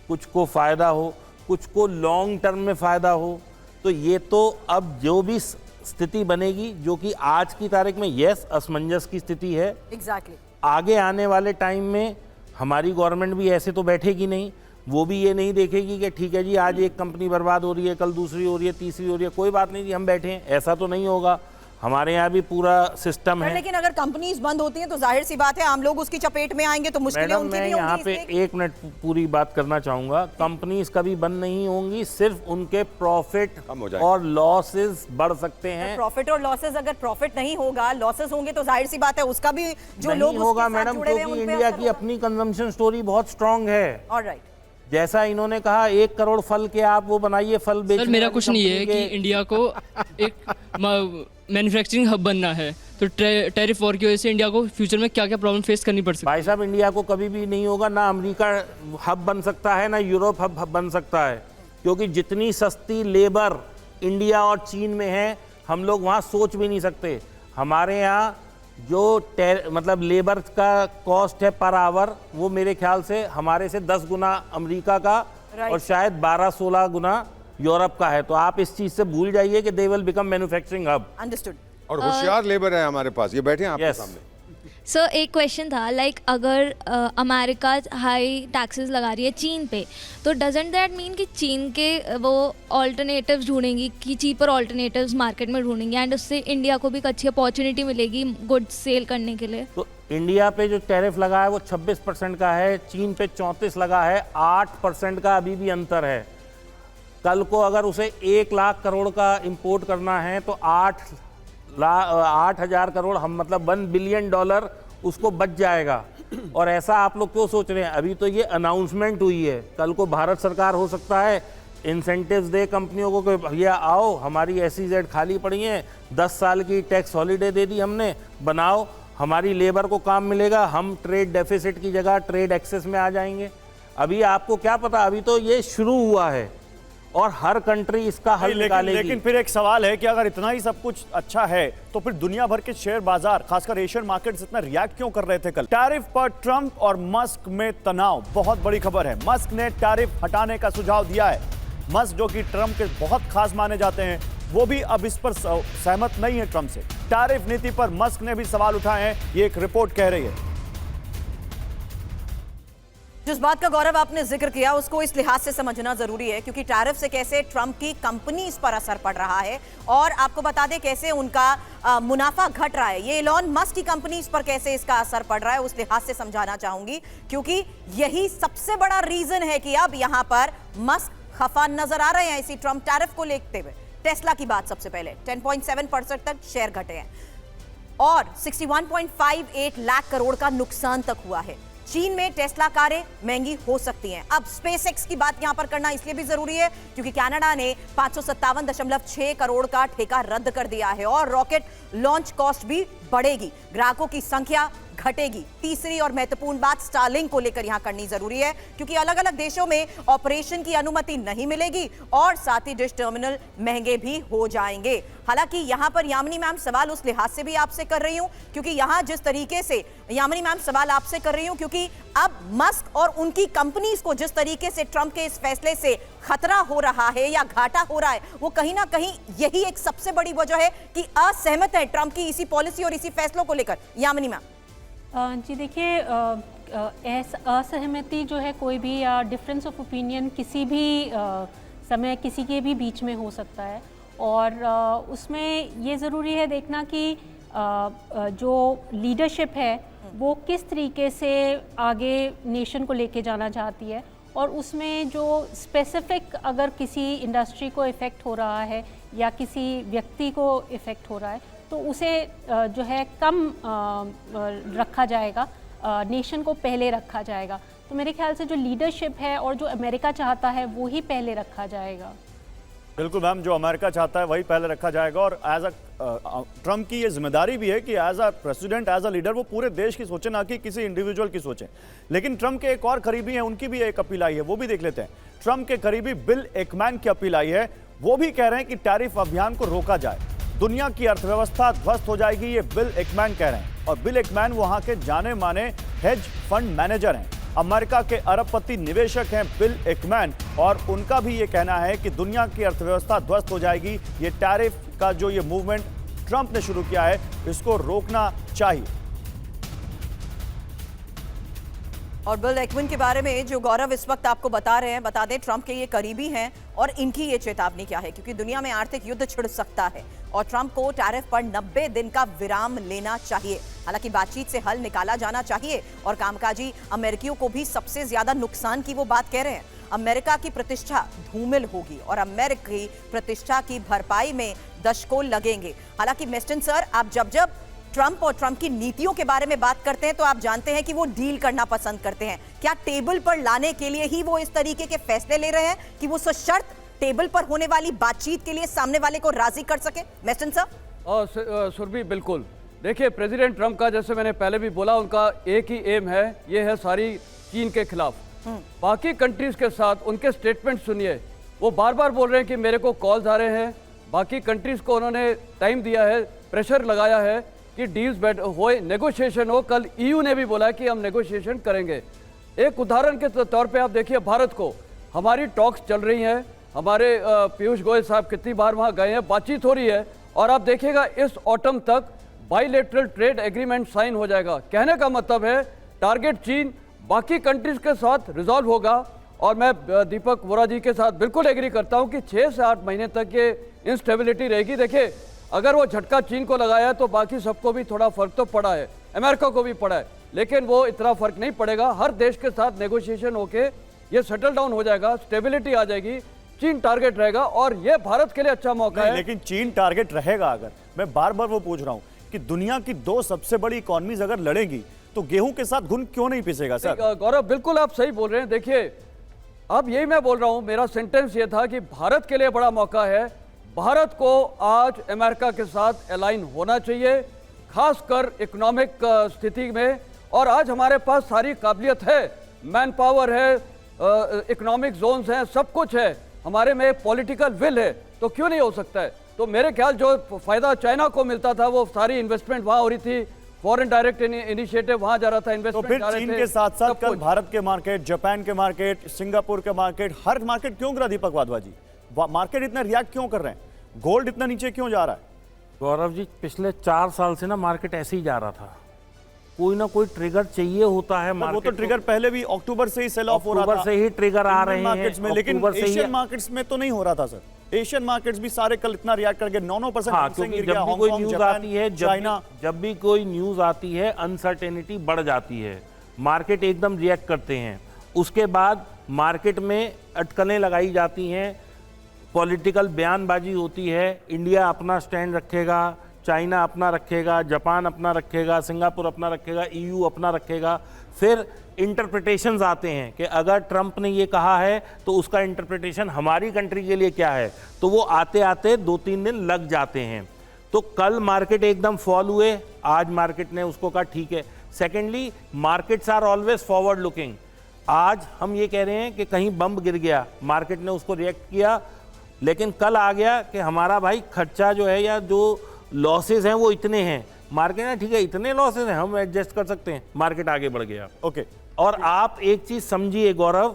कुछ को फ़ायदा हो, कुछ को लॉन्ग टर्म में फ़ायदा हो। तो ये तो अब जो भी स्थिति बनेगी, जो कि आज की तारीख में यस असमंजस की स्थिति है, एग्जैक्टली। आगे आने वाले टाइम में हमारी गवर्नमेंट भी ऐसे तो बैठेगी नहीं। वो भी ये नहीं देखेगी कि ठीक है जी आज एक कंपनी बर्बाद हो रही है, कल दूसरी हो रही है, तीसरी हो रही है, कोई बात नहीं जी हम बैठे हैं, ऐसा तो नहीं होगा। हमारे यहाँ भी पूरा सिस्टम है। लेकिन अगर कंपनीज बंद होती हैं तो जाहिर सी बात है आम लोग उसकी चपेट में आएंगे तो मुश्किलें मैडम, उनकी मैं भी यहाँ होंगी। पे 1 मिनट पूरी बात करना चाहूँगा। कंपनीज कभी बंद नहीं होंगी, सिर्फ उनके प्रॉफिट और लॉसेस बढ़ सकते हैं। प्रॉफिट और लॉसेस, अगर प्रॉफिट नहीं होगा, लॉसेस होंगे तो जाहिर सी बात है उसका भी जो नहीं लोग होगा मैडम, क्योंकि इंडिया की अपनी कंजम्पशन स्टोरी बहुत स्ट्रांग है। ऑलराइट, जैसा इन्होंने कहा 1 करोड़ फल के आप वो बनाइए, फल बेचने। सर मेरा क्वेश्चन ये है कि इंडिया को एक मैन्युफैक्चरिंग हब बनना है, तो टैरिफ वॉर की वजह से इंडिया को फ्यूचर में क्या क्या प्रॉब्लम फेस करनी पड़ सकती है? भाई साहब, इंडिया को कभी भी नहीं होगा, ना अमेरिका हब बन सकता है, ना यूरोप हब बन सकता है, क्योंकि जितनी सस्ती लेबर इंडिया और चीन में है, हम लोग वहाँ सोच भी नहीं सकते। हमारे यहाँ जो मतलब लेबर का कॉस्ट है पर आवर, वो मेरे ख्याल से हमारे से 10 गुना अमेरिका का और शायद 12-16 गुना यूरोप का है। तो आप इस चीज से भूल जाइए कि they will become manufacturing hub. Understood. और होशियार लेबर है हमारे पास, ये बैठे हैं आपके सामने। सर एक क्वेश्चन था, लाइक अगर अमेरिका हाई टैक्सेस लगा रही है चीन पे, तो डजंट दैट मीन कि चीन के वो ऑल्टरनेटिव्स ढूंढेंगी, कि चीपर ऑल्टरनेटिव्स मार्केट में ढूंढेंगे, एंड उससे इंडिया को भी एक अच्छी अपॉर्चुनिटी मिलेगी गुड्स सेल करने के लिए? तो इंडिया पे जो टैरिफ लगा है वो 26% का है, चीन पे 34 लगा है, 8% का अभी भी अंतर है। कल को अगर उसे 1 लाख करोड़ का इंपोर्ट करना है तो 8,000 करोड़, हम मतलब $1 बिलियन उसको बच जाएगा। और ऐसा आप लोग क्यों सोच रहे हैं? अभी तो ये अनाउंसमेंट हुई है, कल को भारत सरकार हो सकता है इंसेंटिव्स दे कंपनियों को कि भैया आओ, हमारी SEZ खाली पड़ी हैं, 10 साल की टैक्स हॉलीडे दे दी हमने, बनाओ, हमारी लेबर को काम मिलेगा, हम ट्रेड डेफिसिट की जगह ट्रेड एक्सेस में आ जाएंगे। अभी आपको क्या पता, अभी तो ये शुरू हुआ है और हर कंट्री इसका हल निकालेगी। लेकिन फिर एक सवाल है कि अगर इतना ही सब कुछ अच्छा है तो फिर दुनिया भर के शेयर बाजार, खासकर एशियन मार्केट्स इतना रिएक्ट क्यों कर रहे थे कल? टैरिफ पर ट्रंप और मस्क में तनाव, बहुत बड़ी खबर है। मस्क ने टैरिफ हटाने का सुझाव दिया है। मस्क जो कि ट्रंप के बहुत खास माने जाते हैं, वो भी अब इस पर सहमत नहीं है ट्रंप से। टैरिफ नीति पर मस्क ने भी सवाल उठाए हैं, ये एक रिपोर्ट कह रही है। जिस बात का गौरव आपने जिक्र किया उसको इस लिहाज से समझना जरूरी है क्योंकि टैरिफ से कैसे ट्रंप की कंपनीज पर असर पड़ रहा है और आपको बता दें कैसे उनका मुनाफा घट रहा है। ये एलॉन मस्क की कंपनीज पर कैसे इसका असर पड़ रहा है उस लिहाज से समझाना चाहूंगी, क्योंकि यही सबसे बड़ा रीजन है कि अब यहां पर मस्क खफा नजर आ रहे हैं इसी ट्रंप टैरिफ को लेते हुए। टेस्ला की बात सबसे पहले, 10.7% तक शेयर घटे हैं और 61.58 लाख करोड़ का नुकसान तक हुआ है। चीन में टेस्ला कारें महंगी हो सकती हैं। अब स्पेसएक्स की बात यहां पर करना इसलिए भी जरूरी है क्योंकि कनाडा ने 557.6 करोड़ का ठेका रद्द कर दिया है और रॉकेट लॉन्च कॉस्ट भी बढ़ेगी, ग्राहकों की संख्या घटेगी। तीसरी और महत्वपूर्ण बात स्टारलिंक को लेकर यहां करनी जरूरी है क्योंकि अलग अलग देशों में ऑपरेशन की अनुमति नहीं मिलेगी और साथ ही डिश टर्मिनल महंगे भी हो जाएंगे। हालांकि यहां पर यामिनी मैम सवाल उस लिहाज से भी आपसे कर रही हूं क्योंकि यहां जिस तरीके से यामिनी मैम सवाल आपसे कर रही हूं क्योंकि अब मस्क और उनकी कंपनीज को जिस तरीके से ट्रंप के इस फैसले से खतरा हो रहा है या घाटा हो रहा है, वो कहीं ना कहीं यही एक सबसे बड़ी वजह है कि असहमत है ट्रंप की इसी पॉलिसी और इसी फैसलों को लेकर। यामिनी मैम जी देखिए, असहमति जो है कोई भी या डिफरेंस ऑफ ओपिनियन किसी भी समय किसी के भी बीच में हो सकता है और उसमें ये ज़रूरी है देखना कि जो लीडरशिप है वो किस तरीके से आगे नेशन को लेके जाना चाहती है और उसमें जो स्पेसिफिक अगर किसी इंडस्ट्री को इफ़ेक्ट हो रहा है या किसी व्यक्ति को इफ़ेक्ट हो रहा है तो उसे जो है कम रखा जाएगा, नेशन को पहले रखा जाएगा। तो मेरे ख्याल से जो लीडरशिप है और जो अमेरिका चाहता है वो ही पहले रखा जाएगा। बिल्कुल मैम, जो अमेरिका चाहता है वही पहले रखा जाएगा और एज अ ट्रंप की ये जिम्मेदारी भी है कि as a president, as a leader वो पूरे देश की सोचे, ना कि किसी इंडिविजुअल की सोचे। लेकिन ट्रंप के एक और करीबी हैं, उनकी भी एक अपील आई है, वो भी देख लेते हैं। ट्रंप के करीबी बिल एकमैन की अपील आई है, वो भी कह रहे हैं कि टैरिफ अभियान को रोका जाए, दुनिया की अर्थव्यवस्था ध्वस्त हो जाएगी, ये बिल एकमैन कह रहे हैं। और बिल एकमैन वहां के जाने माने हेज फंड मैनेजर हैं, अमेरिका के अरबपति निवेशक हैं बिल एकमैन, और उनका भी ये कहना है कि दुनिया की अर्थव्यवस्था ध्वस्त हो जाएगी। ये टैरिफ का जो ये मूवमेंट ट्रंप ने शुरू किया है इसको रोकना चाहिए। और बिल एकमैन के बारे में जो गौरव इस वक्त आपको बता रहे हैं, बता दें ट्रंप के ये करीबी हैं और इनकी ये चेतावनी क्या है क्योंकि दुनिया में आर्थिक युद्ध छिड़ सकता है और ट्रंप को टैरिफ पर 90 दिन का विराम लेना चाहिए। हालांकि बातचीत से हल निकाला जाना चाहिए और कामकाजी अमेरिकियों को भी सबसे ज्यादा नुकसान की वो बात कह रहे हैं। अमेरिका की प्रतिष्ठा धूमिल होगी और अमेरिकी प्रतिष्ठा की भरपाई में दशकों लगेंगे। हालांकि मेस्टन सर, आप जब ट्रंप और ट्रंप की नीतियों के बारे में बात करते हैं तो आप जानते हैं कि वो डील करना पसंद करते हैं। क्या टेबल पर लाने के लिए ही वो इस तरीके के फैसले ले रहे हैं कि वो सशर्त टेबल पर होने वाली बातचीत के लिए सामने वाले को राजी कर सके? Meston sir. सुरभि, बिल्कुल। देखिए, प्रेसिडेंट ट्रंप का, जैसे मैंने पहले भी बोला, उनका एक ही एम है, ये है सारी चीन के खिलाफ। बाकी कंट्रीज के साथ उनके स्टेटमेंट सुनिए, वो बार बार बोल रहे हैं कि मेरे को कॉल्स आ रहे हैं, बाकी कंट्रीज को उन्होंने टाइम दिया है, प्रेशर लगाया है कि डील्स होए, नेगोशिएशन हो। कल ईयू ने भी बोला कि हम नेगोशिएशन करेंगे। एक उदाहरण के तौर पे आप देखिए भारत को, हमारी टॉक्स चल रही हैं, हमारे पीयूष गोयल साहब कितनी बार वहाँ गए हैं, बातचीत हो रही है, और आप देखिएगा इस ऑटम तक बाइलेटरल ट्रेड एग्रीमेंट साइन हो जाएगा। कहने का मतलब है टारगेट चीन बाकी कंट्रीज के साथ रिजॉल्व होगा। और मैं दीपक वोरा जी के साथ बिल्कुल एग्री करता हूं कि 6 से 8 महीने तक ये इंस्टेबिलिटी रहेगी। देखिए, अगर वो झटका चीन को लगाया तो बाकी सबको भी थोड़ा फर्क तो पड़ा है, अमेरिका को भी पड़ा है, लेकिन वो इतना फर्क नहीं पड़ेगा। हर देश के साथ नेगोशिएशन होके ये सेटल डाउन हो जाएगा, स्टेबिलिटी आ जाएगी, चीन टारगेट रहेगा, और ये भारत के लिए अच्छा मौका है। लेकिन चीन टारगेट रहेगा अगर, मैं बार बार वो पूछ रहा हूं कि दुनिया की 2 सबसे बड़ी इकोनॉमीज अगर लड़ेंगी तो गेहूं के साथ घुन क्यों नहीं पिसेगा सर? गौरव, बिल्कुल आप सही बोल रहे हैं। देखिए, अब यही मैं बोल रहा हूं, मेरा सेंटेंस ये था कि भारत के लिए बड़ा मौका है। भारत को आज अमेरिका के साथ अलाइन होना चाहिए, खासकर इकोनॉमिक स्थिति में। और आज हमारे पास सारी काबिलियत है, मैन पावर है, इकोनॉमिक जोन्स हैं, सब कुछ है, हमारे में पॉलिटिकल विल है, तो क्यों नहीं हो सकता है? तो मेरे ख्याल जो फायदा चाइना को मिलता था वो सारी इन्वेस्टमेंट वहां हो रही थी, फॉरेन डायरेक्ट इनिशिएटिव वहां जा रहा था, तो इन्वेस्टमेंट फिर जा रहे चीन थे, के साथ साथ सब कल कुछ। भारत के मार्केट, जापान के मार्केट, सिंगापुर के मार्केट, हर मार्केट क्यों गिरा दीपक वाधवा जी? मार्केट इतना रिएक्ट क्यों कर रहे हैं? गोल्ड इतना नीचे क्यों जा रहा है? गौरव जी, पिछले 4 साल से ना मार्केट ऐसे ही जा रहा था, कोई ना कोई ट्रिगर चाहिए होता है वो मार्केट तो ट्रिगर पहले भी अक्टूबर से ही सेल ऑफ हो रहा था, अक्टूबर से ही ट्रिगर आ रहे हैं मार्केट्स में, लेकिन अक्टूबर से ही- एशियन मार्केट्स में तो नहीं हो रहा था सर। एशियन मार्केट्स भी सारे कल इतना रिएक्ट करके 9% हाँ, क्योंकि जब भी कोई न्यूज आती है, चाइना, जब भी कोई न्यूज आती है, अनसर्टेनिटी बढ़ जाती है, मार्केट एकदम रिएक्ट करते हैं। उसके बाद मार्केट में अटकलें लगाई जाती हैं, पॉलिटिकल बयानबाजी होती है, इंडिया अपना स्टैंड रखेगा, चाइना अपना रखेगा, जापान अपना रखेगा, सिंगापुर अपना रखेगा, ईयू अपना रखेगा। फिर इंटरप्रिटेशंस आते हैं कि अगर ट्रंप ने ये कहा है तो उसका इंटरप्रिटेशन हमारी कंट्री के लिए क्या है, तो वो आते आते 2-3 दिन लग जाते हैं। तो कल मार्केट एकदम फॉल हुए, आज मार्केट ने उसको कहा ठीक है। Secondly, markets are always forward looking. आज हम ये कह रहे हैं कि कहीं बम गिर गया, मार्केट ने उसको रिएक्ट किया, लेकिन कल आ गया कि हमारा भाई खर्चा जो है या जो लॉसेस हैं वो इतने हैं, मार्केट ने ठीक है इतने लॉसेस हैं, हम एडजस्ट कर सकते हैं, मार्केट आगे बढ़ गया। ओके। और आप एक चीज समझिए गौरव,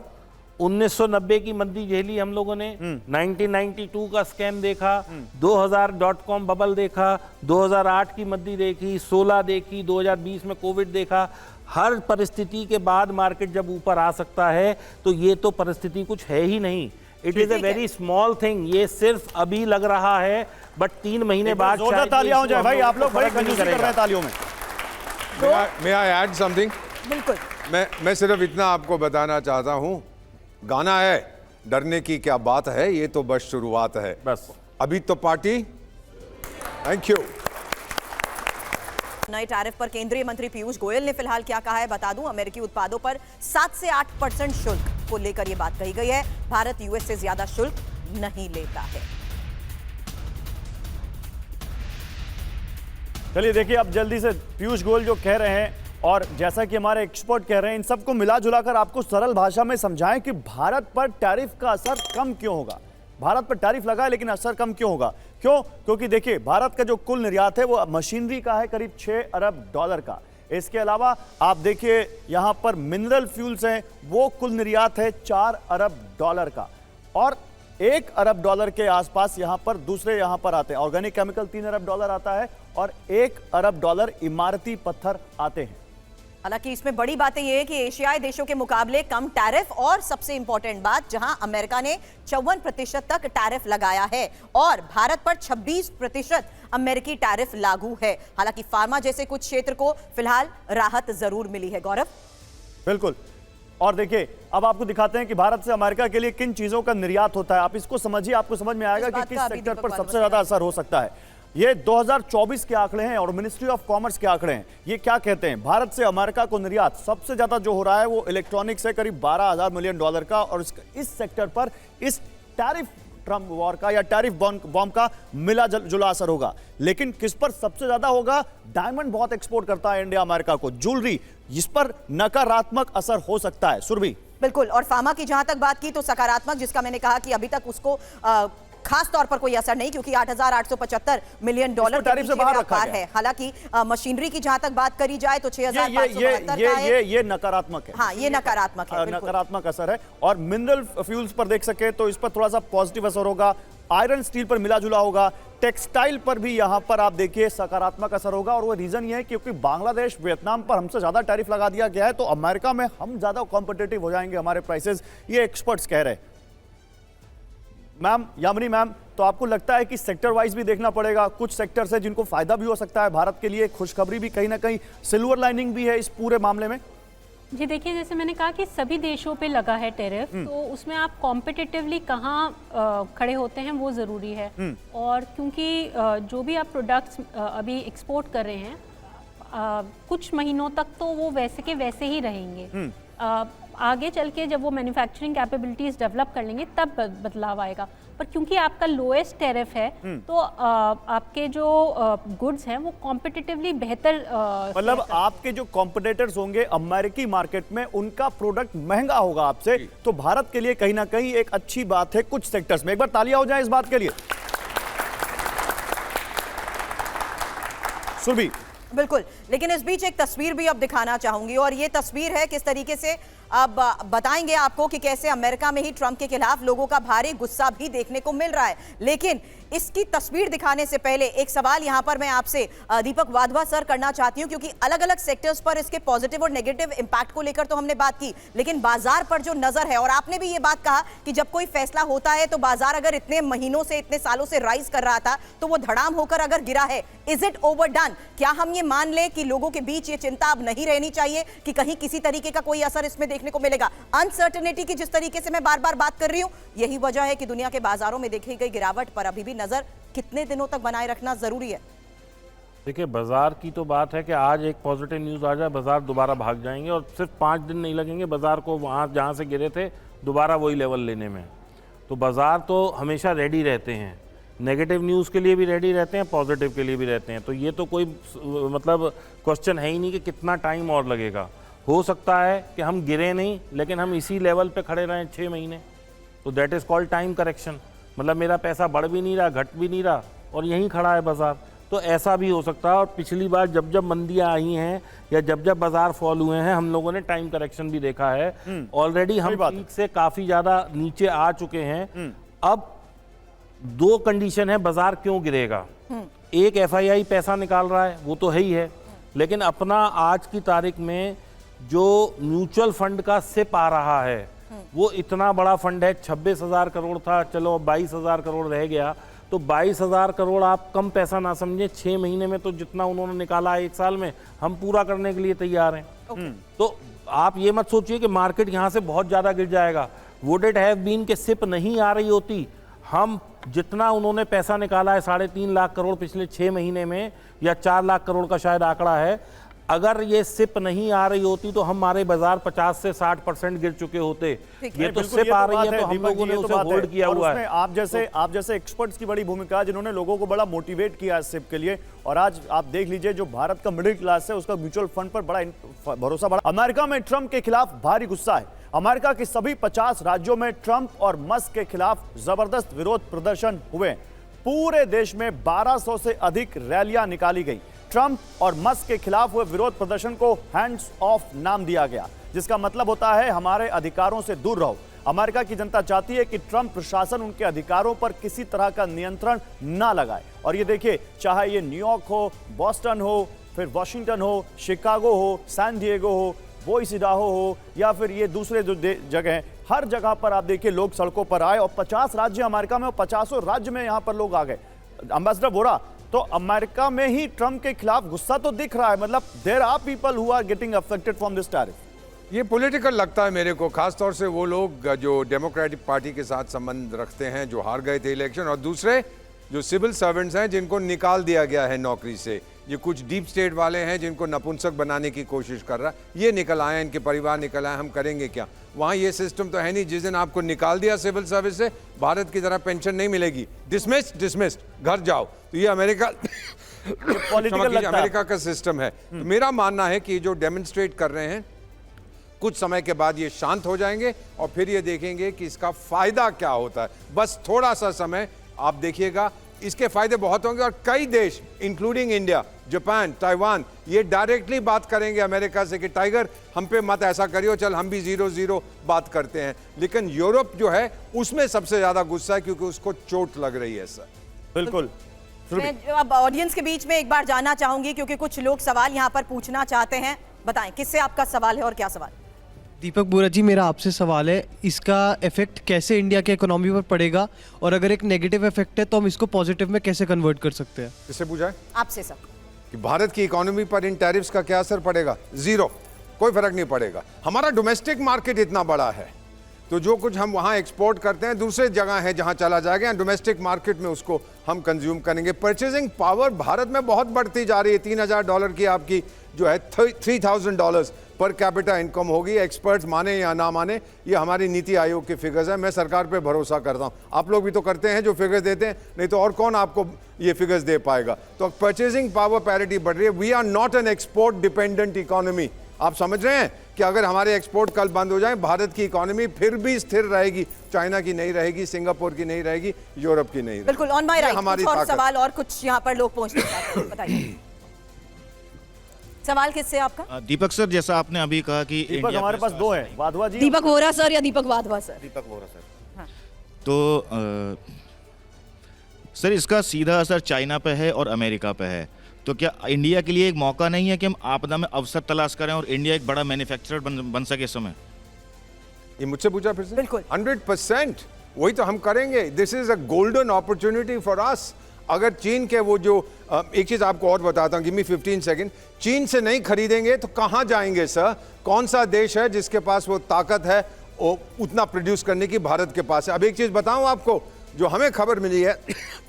1990 की मंदी झेली हम लोगों ने, 1992 का स्कैम देखा, 2000.com बबल देखा, 2008 की मंदी देखी, 16 देखी, 2020 में कोविड देखा। हर परिस्थिति के बाद मार्केट जब ऊपर आ सकता है तो ये तो परिस्थिति कुछ है ही नहीं। It is a very small thing, ये सिर्फ अभी लग रहा है, बट 3 महीने बाद जोरदार तालियां हो जाए भाई, आप लोग बड़ी कंजूसी कर रहे हैं तालियों में। मे आई ऐड समथिंग? बिल्कुल। मैं सिर्फ इतना आपको बताना चाहता हूं, गाना है डरने की क्या बात है, ये तो बस शुरुआत है, बस अभी तो पार्टी। Thank you. नए टैरिफ पर केंद्रीय मंत्री पीयूष गोयल ने फिलहाल क्या कहा है बता दूं। अमेरिकी उत्पादों पर 7 से 8% शुल्क को लेकर यह बात कही गई है। भारत यूएस से ज्यादा शुल्क नहीं लेता है। चलिए देखिए, अब जल्दी से पीयूष गोयल जो कह रहे हैं और जैसा कि हमारे एक्सपर्ट कह रहे हैं, इन सबको मिला जुलाकर आपको सरल भाषा में समझाएं कि भारत पर टैरिफ का असर कम क्यों होगा। भारत पर टैरिफ लगा है लेकिन असर कम क्यों होगा? क्यों? क्योंकि देखिए, भारत का जो कुल निर्यात है वो मशीनरी का है, करीब $6 अरब का। इसके अलावा आप देखिए यहां पर मिनरल फ्यूल्स हैं, वो कुल निर्यात है $4 अरब का, और $1 अरब के आसपास यहां पर दूसरे यहां पर आते हैं। ऑर्गेनिक केमिकल $3 अरब आता है और $1 अरब इमारती पत्थर आते हैं। हालांकि इसमें बड़ी बातें यह है कि एशियाई देशों के मुकाबले कम टैरिफ, और सबसे इंपॉर्टेंट बात, जहां अमेरिका ने 54% तक टैरिफ लगाया है और भारत पर 26% अमेरिकी टैरिफ लागू है। हालांकि फार्मा जैसे कुछ क्षेत्र को फिलहाल राहत जरूर मिली है। गौरव, बिल्कुल। और देखिए, अब आपको दिखाते हैं कि भारत से अमेरिका के लिए किन चीजों का निर्यात होता है। आप इसको समझिए, आपको समझ में आएगा कि किस सेक्टर पर सबसे ज्यादा असर हो सकता है। ये 2024 के आंकड़े हैं और मिनिस्ट्री ऑफ कॉमर्स के आंकड़े हैं। ये क्या कहते हैं? भारत से अमेरिका को निर्यात सबसे ज्यादा जो हो रहा है वो इलेक्ट्रॉनिक्स है, करीब $12,000 मिलियन का, और इस सेक्टर पर इस टैरिफ ट्रम्प वॉर का या टैरिफ बॉम्ब का मिला जुला असर होगा। लेकिन किस पर सबसे ज्यादा होगा? डायमंड बहुत एक्सपोर्ट करता है इंडिया अमेरिका को, ज्वेलरी, इस पर नकारात्मक असर हो सकता है। सुरभि, बिल्कुल। और फार्मा की जहां तक बात की तो सकारात्मक, जिसका मैंने कहा कि अभी तक उसको खास तौर पर कोई असर नहीं, क्योंकि 8,875 मिलियन डॉलर के टैरिफ से बाहर रखा व्यापार गया है। हालांकि मशीनरी की जहां तक बात करी जाए तो 6,572 का है। ये नकारात्मक है। हाँ, ये नकारात्मक है, बिल्कुल। नकारात्मक असर है। और मिनरल फ्यूल्स पर देख सके तो इस पर थोड़ा सा पॉजिटिव असर होगा, आयरन स्टील पर मिला जुला होगा, टेक्सटाइल पर भी यहां पर आप देखिए सकारात्मक असर होगा। और वो रीजन ये है क्योंकि बांग्लादेश वियतनाम पर हमसे ज्यादा टैरिफ लगा दिया गया है, तो अमेरिका में हम ज्यादा कॉम्पिटिटिव हो जाएंगे, हमारे प्राइसेस, ये एक्सपर्ट्स कह रहे हैं। मैम, यामिनी मैम, तो आपको लगता है कि सेक्टर वाइज भी देखना पड़ेगा? कुछ सेक्टर्स है जिनको फायदा भी हो सकता है भारत के लिए, खुशखबरी भी कहीं ना कहीं, सिल्वर लाइनिंग भी है इस पूरे मामले में। जी देखिए, जैसे मैंने कहा कि सभी देशों पे लगा है टैरिफ, तो उसमें आप कॉम्पिटिटिवली कहाँ खड़े होते हैं वो ज़रूरी है। और क्योंकि जो भी आप प्रोडक्ट्स अभी एक्सपोर्ट कर रहे हैं, कुछ महीनों तक तो वो वैसे के वैसे ही रहेंगे। आगे चल के जब वो मैन्युफैक्चरिंग कैपेबिलिटीज डेवलप कर लेंगे तब बदलाव आएगा। पर क्योंकि आपका लोएस्ट टैरिफ है, तो आपके जो गुड्स हैं वो कॉम्पिटिटिवली बेहतर, मतलब आपके जो कॉम्पिटिटर्स होंगे अमेरिकी मार्केट में, उनका प्रोडक्ट महंगा होगा आपसे, तो भारत के लिए कहीं ना कहीं एक अच्छी बात है कुछ सेक्टर्स में। एक बार तालियां हो जाए इस बात के लिए। सुरभि, बिल्कुल, लेकिन इस बीच एक तस्वीर भी अब दिखाना चाहूंगी, और ये तस्वीर है किस तरीके से अब बताएंगे आपको कि कैसे अमेरिका में ही ट्रंप के खिलाफ लोगों का भारी गुस्सा भी देखने को मिल रहा है। लेकिन इसकी तस्वीर दिखाने से पहले एक सवाल यहां पर मैं आपसे दीपक वाधवा सर करना चाहती हूं, क्योंकि अलग अलग सेक्टर्स पर इसके पॉजिटिव और नेगेटिव इंपैक्ट को लेकर तो हमने बात की, लेकिन बाजार पर जो नजर है, और आपने भी ये बात कहा कि जब कोई फैसला होता है तो बाजार अगर इतने महीनों से, इतने सालों से राइज कर रहा था, तो वो धड़ाम होकर अगर गिरा है, इज इट ओवरडन? क्या हम ये मान ले कि लोगों के बीच ये चिंता अब नहीं रहनी चाहिए कि कहीं किसी तरीके का कोई असर इसमें देखने को मिलेगा? अनसर्टेनिटी की जिस तरीके से मैं बार बार बात कर रही हूं, यही वजह है कि दुनिया के बाजारों में देखी गई गिरावट पर अभी भी नजर कितने दिनों तक बनाए रखना जरूरी है? देखिए, बाजार की तो बात है कि आज एक पॉजिटिव न्यूज़ आ जाए, बाजार दोबारा भाग जाएंगे, और सिर्फ 5 दिन नहीं लगेंगे बाजार को वहाँ जहाँ से गिरे थे दोबारा वही लेवल लेने में। तो बाजार तो हमेशा रेडी रहते हैं, नेगेटिव न्यूज़ के लिए भी रेडी रहते हैं, पॉजिटिव के लिए भी रहते हैं। तो ये तो कोई मतलब क्वेश्चन है ही नहीं कि कितना टाइम और लगेगा। हो सकता है कि हम गिरे नहीं, लेकिन हम इसी लेवल पे खड़े रहें 6 महीने, तो that is called time correction. मतलब मेरा पैसा बढ़ भी नहीं रहा, घट भी नहीं रहा, और यहीं खड़ा है बाजार। तो ऐसा भी हो सकता है। और पिछली बार जब जब मंदियाँ आई हैं या जब जब बाजार फॉल हुए हैं, हम लोगों ने टाइम करेक्शन भी देखा है। ऑलरेडी हम पीक से काफ़ी ज़्यादा नीचे आ चुके हैं। अब 2 कंडीशन है बाजार क्यों गिरेगा। एक FII पैसा निकाल रहा है, वो तो है ही है, लेकिन अपना आज की तारीख में जो म्यूचुअल फंड का सिप आ रहा है, वो इतना बड़ा फंड है। 26,000 करोड़ था, चलो 22,000 करोड़ रह गया, तो 22,000 करोड़ आप कम पैसा ना समझे। 6 महीने में तो जितना उन्होंने निकाला है 1 साल में, हम पूरा करने के लिए तैयार हैं। तो आप ये मत सोचिए कि मार्केट यहाँ से बहुत ज़्यादा गिर जाएगा। वुड इट हैव बीन के सिप नहीं आ रही होती, हम जितना उन्होंने पैसा निकाला है 3.5 लाख करोड़ पिछले 6 महीने में, या 4 लाख करोड़ का शायद आंकड़ा है, अगर ये सिप नहीं आ रही होती तो हमारे बाजार 50 से 60% गिर चुके होते। ये तो सिप आ रही है, तो हम लोगों ने उसे होल्ड किया हुआ है। आप जैसे एक्सपर्ट्स की बड़ी भूमिका है, जिन्होंने लोगों को बड़ा मोटिवेट किया है सिप के लिए। और आज आप देख लीजिए, जो भारत का मिडिल क्लास है, उसका म्यूचुअल फंड पर बड़ा भरोसा बढ़ा। अमेरिका में ट्रंप के खिलाफ भारी गुस्सा है। अमेरिका के सभी 50 राज्यों में ट्रंप और मस्क के खिलाफ जबरदस्त विरोध प्रदर्शन हुए। पूरे देश में 1200 से अधिक रैलियां निकाली गई। ट्रंप और मस्क के खिलाफ हुए विरोध प्रदर्शन को हैंड्स ऑफ नाम दिया गया, जिसका मतलब होता है हमारे अधिकारों से दूर रहो। अमेरिका की जनता चाहती है कि ट्रंप प्रशासन उनके अधिकारों पर किसी तरह का नियंत्रण ना लगाए। और ये देखिए, चाहे ये न्यूयॉर्क हो, बॉस्टन हो, फिर वॉशिंगटन हो, शिकागो हो, सैन डिएगो हो, बोइसिडाहो हो, या फिर ये दूसरे जो जगह हैं, हर जगह पर आप देखिए लोग सड़कों पर आए। और 50 राज्य अमेरिका में, और 50 राज्य में यहाँ पर लोग आ गए। एम्बेसडर वोरा, तो अमेरिका में ही ट्रंप के खिलाफ गुस्सा तो दिख रहा है, मतलब there are people who are getting affected from this tariff. ये पॉलिटिकल लगता है मेरे को, खासतौर से वो लोग जो डेमोक्रेटिक पार्टी के साथ संबंध रखते हैं, जो हार गए थे इलेक्शन, और दूसरे जो सिविल सर्वेंट्स हैं जिनको निकाल दिया गया है नौकरी से। ये कुछ डीप स्टेट वाले हैं जिनको नपुंसक बनाने की कोशिश कर रहा है। ये निकल आए, इनके परिवार निकल आए, हम करेंगे क्या? वहाँ ये सिस्टम तो है नहीं। जिस दिन आपको निकाल दिया सिविल सर्विस से, भारत की तरह पेंशन नहीं मिलेगी, डिसमिस्ड, घर जाओ। तो ये अमेरिका अमेरिका का सिस्टम है। तो मेरा मानना है कि जो डेमोन्स्ट्रेट कर रहे हैं, कुछ समय के बाद ये शांत हो जाएंगे और फिर ये देखेंगे कि इसका फायदा क्या होता है। बस थोड़ा सा समय, आप देखिएगा इसके फायदे बहुत होंगे और कई देश इंक्लूडिंग इंडिया, जापान, ताइवान ये डायरेक्टली बात करेंगे अमेरिका से कि टाइगर हम पे मत ऐसा करियो, चल हम भी 0-0 बात करते हैं। लेकिन यूरोप जो है उसमें सबसे ज्यादा गुस्सा है क्योंकि उसको चोट लग रही है सर। बिल्कुल। मैं अब ऑडियंस के बीच में एक बार जानना चाहूंगी क्योंकि कुछ लोग सवाल यहाँ पर पूछना चाहते हैं। बताएं किससे आपका सवाल है और क्या सवाल? दीपक बोरा जी, मेरा आपसे सवाल है, इसका इफेक्ट कैसे इंडिया के इकोनॉमी पर पड़ेगा और अगर एक नेगेटिव इफेक्ट है तो हम इसको पॉजिटिव में कैसे कन्वर्ट कर सकते हैं? किससे पूछा है? आपसे सर। कि भारत की इकोनॉमी पर इन टैरिफ्स का क्या असर पड़ेगा? जीरो, कोई फर्क नहीं पड़ेगा। हमारा डोमेस्टिक मार्केट इतना बड़ा है तो जो कुछ हम वहां एक्सपोर्ट करते हैं दूसरे जगह है जहां चला जाएगा, डोमेस्टिक मार्केट में उसको हम कंज्यूम करेंगे। परचेजिंग पावर भारत में बहुत बढ़ती जा रही है। $3,000 की आपकी जो है $3,000 पर कैपिटा इनकम होगी। एक्सपर्ट्स माने या ना माने, ये हमारी नीति आयोग के फिगर्स हैं। मैं सरकार पे भरोसा करता हूं। आप लोग भी तो करते हैं जो फिगर्स देते हैं, नहीं तो और कौन आपको ये फिगर्स दे पाएगा? तो परचेजिंग पावर पैरिटी बढ़ रही है। We are not an export dependent economy. आप समझ रहे हैं कि अगर हमारे एक्सपोर्ट कल बंद हो जाए, भारत की इकोनॉमी फिर भी स्थिर रहेगी। चाइना की नहीं रहेगी, सिंगापुर की नहीं रहेगी, यूरोप की नहीं रहेगी। बिल्कुल, ऑन माय राइट। हमारी कुछ और सवाल और कुछ यहाँ पर लोग पूछना चाहते हैं, बताइए। सवाल किससे आपका? दीपक सर, जैसा आपने अभी कहा कि दीपक हमारे पास दो हैं, वाधवा जी। दीपक वोरा सर या दीपक वाधवा सर? दीपक वोरा सर। हाँ। तो सर इसका सीधा असर चाइना पे है और अमेरिका पे है, तो क्या इंडिया के लिए एक मौका नहीं है कि हम आपदा में अवसर तलाश करें और इंडिया एक बड़ा मैन्युफैक्चरर बन सके इस समय? ये मुझसे पूछा फिर से? बिल्कुल 100% वही तो हम करेंगे। This is a golden opportunity for us. अगर चीन के वो जो एक चीज आपको और बताता हूं, गिव मी 15 सेकंड। चीन से नहीं खरीदेंगे तो कहां जाएंगे सर? कौन सा देश है जिसके पास वो ताकत है उतना प्रोड्यूस करने की भारत के पास है? अब एक चीज बताऊं आपको, जो हमें खबर मिली है,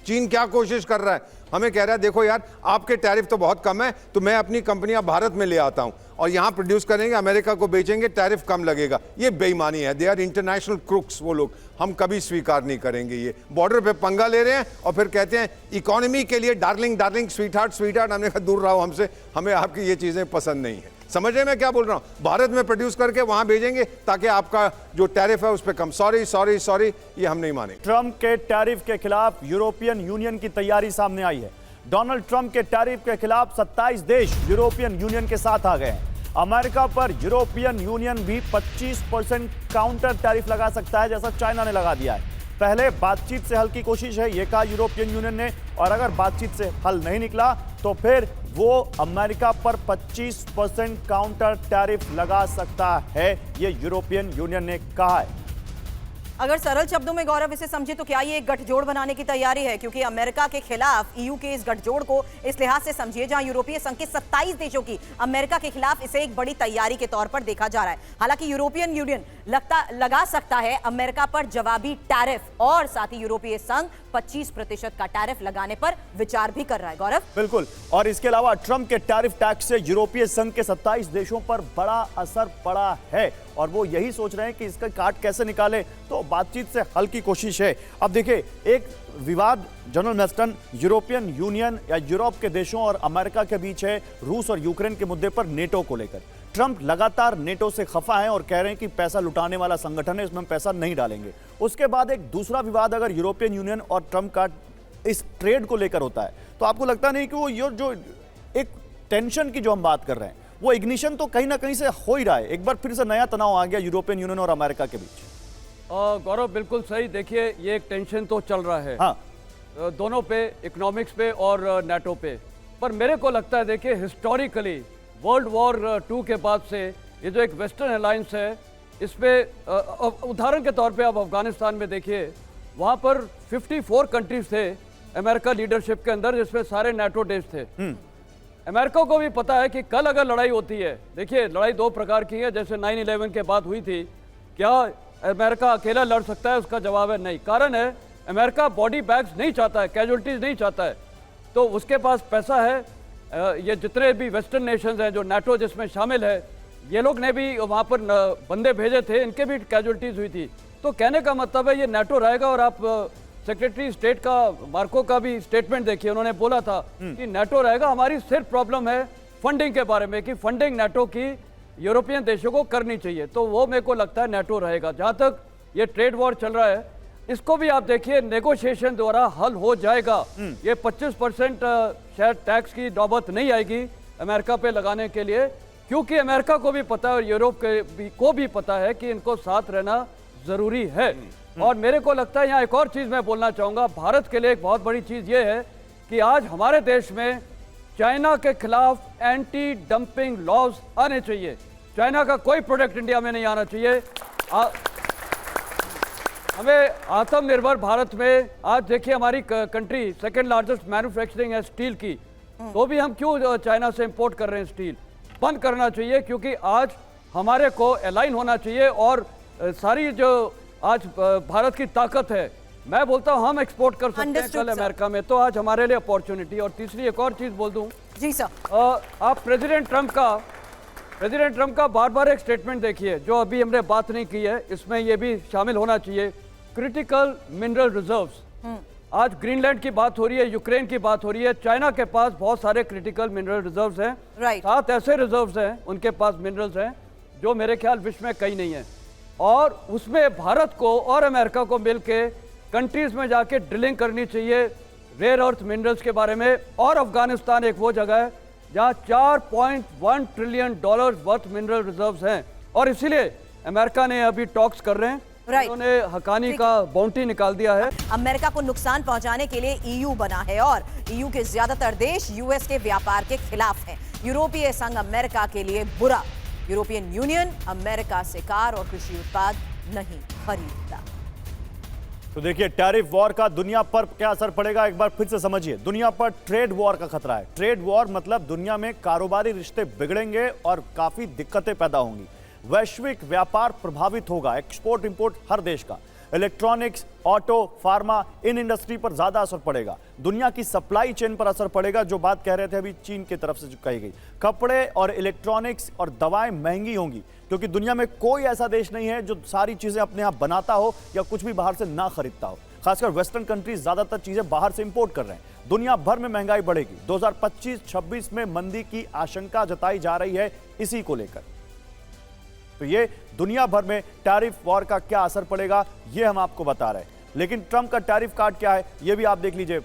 चीन क्या कोशिश कर रहा है, हमें कह रहा है देखो यार आपके टैरिफ तो बहुत कम है तो मैं अपनी कंपनियां भारत में ले आता हूं और यहां प्रोड्यूस करेंगे, अमेरिका को बेचेंगे, टैरिफ कम लगेगा। ये बेईमानी है। दे आर इंटरनेशनल क्रुक्स वो लोग, हम कभी स्वीकार नहीं करेंगे। ये बॉर्डर पे पंगा ले रहे हैं और फिर कहते हैं इकोनॉमी के लिए darling darling, sweet heart sweet heart. हमने कहा दूर रहो हमसे, हमें आपकी ये चीजें पसंद नहीं है। समझ रहे मैं क्या बोल रहा हूं? भारत में प्रोड्यूस करके वहां भेजेंगे ताकि आपका जो टैरिफ है उस पर कम। सॉरी सॉरी सॉरी, ये हम नहीं मानेंगे। ट्रंप के टैरिफ के खिलाफ यूरोपियन यूनियन की तैयारी सामने आई है। डोनाल्ड ट्रंप के टैरिफ के खिलाफ 27 देश यूरोपियन यूनियन के साथ आ गए हैं। अमेरिका पर यूरोपियन यूनियन भी 25% काउंटर टैरिफ लगा सकता है, जैसा चाइना ने लगा दिया है। पहले बातचीत से हल की कोशिश है, यह कहा यूरोपियन यूनियन ने, और अगर बातचीत से हल नहीं निकला तो फिर वो अमेरिका पर 25% काउंटर टैरिफ लगा सकता है, यह यूरोपियन यूनियन ने कहा है। अगर सरल शब्दों में गौरव इसे समझे तो क्या ये एक गठजोड़ बनाने की तैयारी है? क्योंकि अमेरिका के खिलाफ ईयू के इस गठजोड़ को इस लिहाज से समझिए जहां यूरोपीय संघ के 27 देशों की अमेरिका के खिलाफ इसे एक बड़ी तैयारी के तौर पर देखा जा रहा है। हालांकि यूरोपियन यूनियन लगा सकता है अमेरिका पर जवाबी टैरिफ और साथ ही यूरोपीय संघ 25% का टैरिफ लगाने पर विचार भी कर रहा है। गौरव बिल्कुल, और इसके अलावा ट्रंप के टैरिफ टैक्स से यूरोपीय संघ के 27 देशों पर बड़ा असर पड़ा है और वो यही सोच रहे हैं कि इसका काट कैसे निकाले, तो बातचीत से हल की कोशिश है। अब देखिए, एक विवाद जनरल मेस्टन यूरोपियन यूनियन या यूरोप के देशों और अमेरिका के बीच है, रूस और यूक्रेन के मुद्दे पर नेटो को लेकर। ट्रंप लगातार नेटो से खफा हैं और कह रहे हैं कि पैसा लुटाने वाला संगठन है, इसमें हम पैसा नहीं डालेंगे। उसके बाद एक दूसरा विवाद अगर यूरोपियन यूनियन और ट्रंप का इस ट्रेड को लेकर होता है, तो आपको लगता नहीं कि वो ये जो एक टेंशन की जो हम बात कर रहे हैं, वो इग्निशन तो कहीं ना कहीं से हो ही रहा है? एक बार फिर से नया तनाव आ गया यूरोपियन यूनियन और अमेरिका के बीच। गौरव बिल्कुल सही। देखिए, ये एक टेंशन तो चल रहा है, हाँ, दोनों पे, इकोनॉमिक्स पे और नेटो पे। पर मेरे को लगता है, देखिए हिस्टोरिकली वर्ल्ड वॉर 2 के बाद से ये जो एक वेस्टर्न अलायंस है, इस पे उदाहरण के तौर पे आप अफगानिस्तान में देखिए, वहाँ पर 54 कंट्रीज थे अमेरिका लीडरशिप के अंदर, जिसमें सारे नेटो देश थे। अमेरिका को भी पता है कि कल अगर लड़ाई होती है, देखिए लड़ाई 2 प्रकार की है, जैसे 9/11 के बाद हुई थी। क्या अमेरिका अकेला लड़ सकता है? उसका जवाब है नहीं। कारण है, अमेरिका बॉडी बैग्स नहीं चाहता है, कैजुअल्टीज नहीं चाहता है, तो उसके पास पैसा है। ये जितने भी वेस्टर्न नेशंस हैं जो नाटो जिसमें शामिल है, ये लोग ने भी वहाँ पर बंदे भेजे थे, इनके भी कैजुअल्टीज हुई थी। तो कहने का मतलब है ये नाटो रहेगा। और आप सेक्रेटरी स्टेट का मार्को का भी स्टेटमेंट देखिए, उन्होंने बोला था कि नाटो रहेगा। हमारी सिर्फ प्रॉब्लम है फंडिंग के बारे में, कि फंडिंग नाटो की यूरोपियन देशों को करनी चाहिए, तो वो मेरे को लगता है नाटो रहेगा। जहाँ तक ये ट्रेड वॉर चल रहा है, इसको भी आप देखिए नेगोशिएशन द्वारा हल हो जाएगा। ये 25% शायद टैक्स की नौबत नहीं आएगी अमेरिका पे लगाने के लिए, क्योंकि अमेरिका को भी पता है और यूरोप को भी पता है कि इनको साथ रहना जरूरी है। और मेरे को लगता है यहाँ एक और चीज मैं बोलना चाहूंगा, भारत के लिए एक बहुत बड़ी चीज ये है कि आज हमारे देश में चाइना के खिलाफ एंटी डंपिंग लॉज आने चाहिए। चाइना का कोई प्रोडक्ट इंडिया में नहीं आना चाहिए। हमें आत्मनिर्भर भारत में, आज देखिए हमारी कंट्री सेकंड लार्जेस्ट मैन्युफैक्चरिंग है स्टील की, तो भी हम क्यों चाइना से इंपोर्ट कर रहे हैं? स्टील बंद करना चाहिए, क्योंकि आज हमारे को अलाइन होना चाहिए। और सारी जो आज भारत की ताकत है, मैं बोलता हूं हम एक्सपोर्ट कर सकते हैं कल अमेरिका में, तो आज हमारे लिए अपॉर्चुनिटी। और तीसरी एक और चीज बोल दूं जी सर, आप प्रेसिडेंट ट्रम्प का बार बार एक स्टेटमेंट देखिए जो अभी हमने बात नहीं की है, इसमें यह भी शामिल होना चाहिए, क्रिटिकल मिनरल रिजर्व्स। आज ग्रीनलैंड की बात हो रही है, यूक्रेन की बात हो रही है, चाइना के पास बहुत सारे क्रिटिकल मिनरल रिजर्व्स हैं। 7 ऐसे रिजर्व्स हैं उनके पास, मिनरल्स हैं जो मेरे ख्याल विश्व में कहीं नहीं है। और उसमें भारत को और अमेरिका को मिलके कंट्रीज में जाके ड्रिलिंग करनी चाहिए रेयर अर्थ मिनरल्स के बारे में। और अफगानिस्तान एक वो जगह है जहां $4.1 ट्रिलियन वर्थ मिनरल रिजर्व्स हैं, और इसीलिए अमेरिका ने अभी टॉक्स कर रहे हैं, उन्होंने हकानी का बाउंटी निकाल दिया है। अमेरिका को नुकसान पहुंचाने के लिए ईयू बना है और ईयू के ज्यादातर देश यूएस के व्यापार के खिलाफ हैं। यूरोपीय संघ अमेरिका के लिए बुरा। यूरोपियन यूनियन अमेरिका से कार और कृषि उत्पाद नहीं खरीदता। तो देखिए टैरिफ वॉर का दुनिया पर क्या असर पड़ेगा, एक बार फिर से समझिए। दुनिया पर ट्रेड वॉर का खतरा है। ट्रेड वॉर मतलब दुनिया में कारोबारी रिश्ते बिगड़ेंगे और काफी दिक्कतें पैदा होंगी। वैश्विक व्यापार प्रभावित होगा, एक्सपोर्ट इंपोर्ट हर देश का। Electronics, auto, pharma, in industry पर ज्यादा असर पड़ेगा। दुनिया की सप्लाई चेन पर असर पड़ेगा, जो बात कह रहे थे अभी चीन की तरफ से जो कही गई। कपड़े और इलेक्ट्रॉनिक्स और दवाएं महंगी होंगी, क्योंकि दुनिया में कोई ऐसा देश नहीं है जो सारी चीजें अपने यहाँ बनाता हो या कुछ भी बाहर से ना खरीदता हो। खासकर वेस्टर्न कंट्रीज ज्यादातर चीजें बाहर से इंपोर्ट कर रहे हैं। दुनिया भर में महंगाई बढ़ेगी। 2025-26 में मंदी की आशंका जताई जा रही है इसी को लेकर। तो ये दुनिया भर में टैरिफ वॉर का क्या असर पड़ेगा, ये हम आपको बता रहे हैं। लेकिन ट्रंप का टैरिफ कार्ड क्या है, ये भी आप देख लीजिए।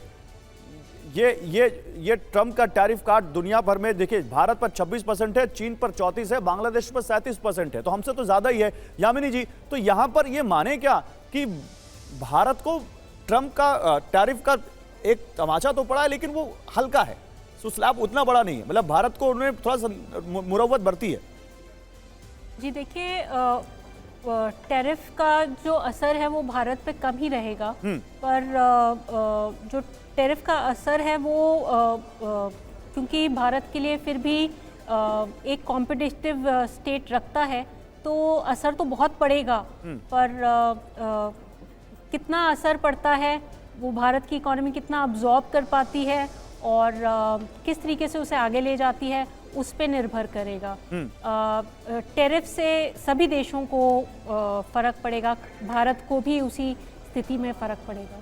ये ट्रंप का टैरिफ कार्ड दुनिया भर में देखिए, भारत पर 26% है, चीन पर 34% है, बांग्लादेश पर 37% है, तो हमसे तो ज्यादा ही है। यामिनी जी, तो यहां पर ये माने क्या कि भारत को ट्रंप का टैरिफ का एक तमाचा तो पड़ा है, लेकिन वो हल्का है, तो स्लैब उतना बड़ा नहीं है, मतलब भारत को उन्होंने थोड़ा सा मुरव्वत बरती है। जी देखिए, टैरिफ का जो असर है वो भारत पे कम ही रहेगा, पर जो टैरिफ का असर है वो क्योंकि भारत के लिए फिर भी एक कॉम्पिटिटिव स्टेट रखता है, तो असर तो बहुत पड़ेगा। पर कितना असर पड़ता है, वो भारत की इकोनॉमी कितना अब्जॉर्ब कर पाती है और किस तरीके से उसे आगे ले जाती है, उस पे निर्भर करेगा। टैरिफ से सभी देशों को फर्क पड़ेगा, भारत को भी उसी स्थिति में फर्क पड़ेगा।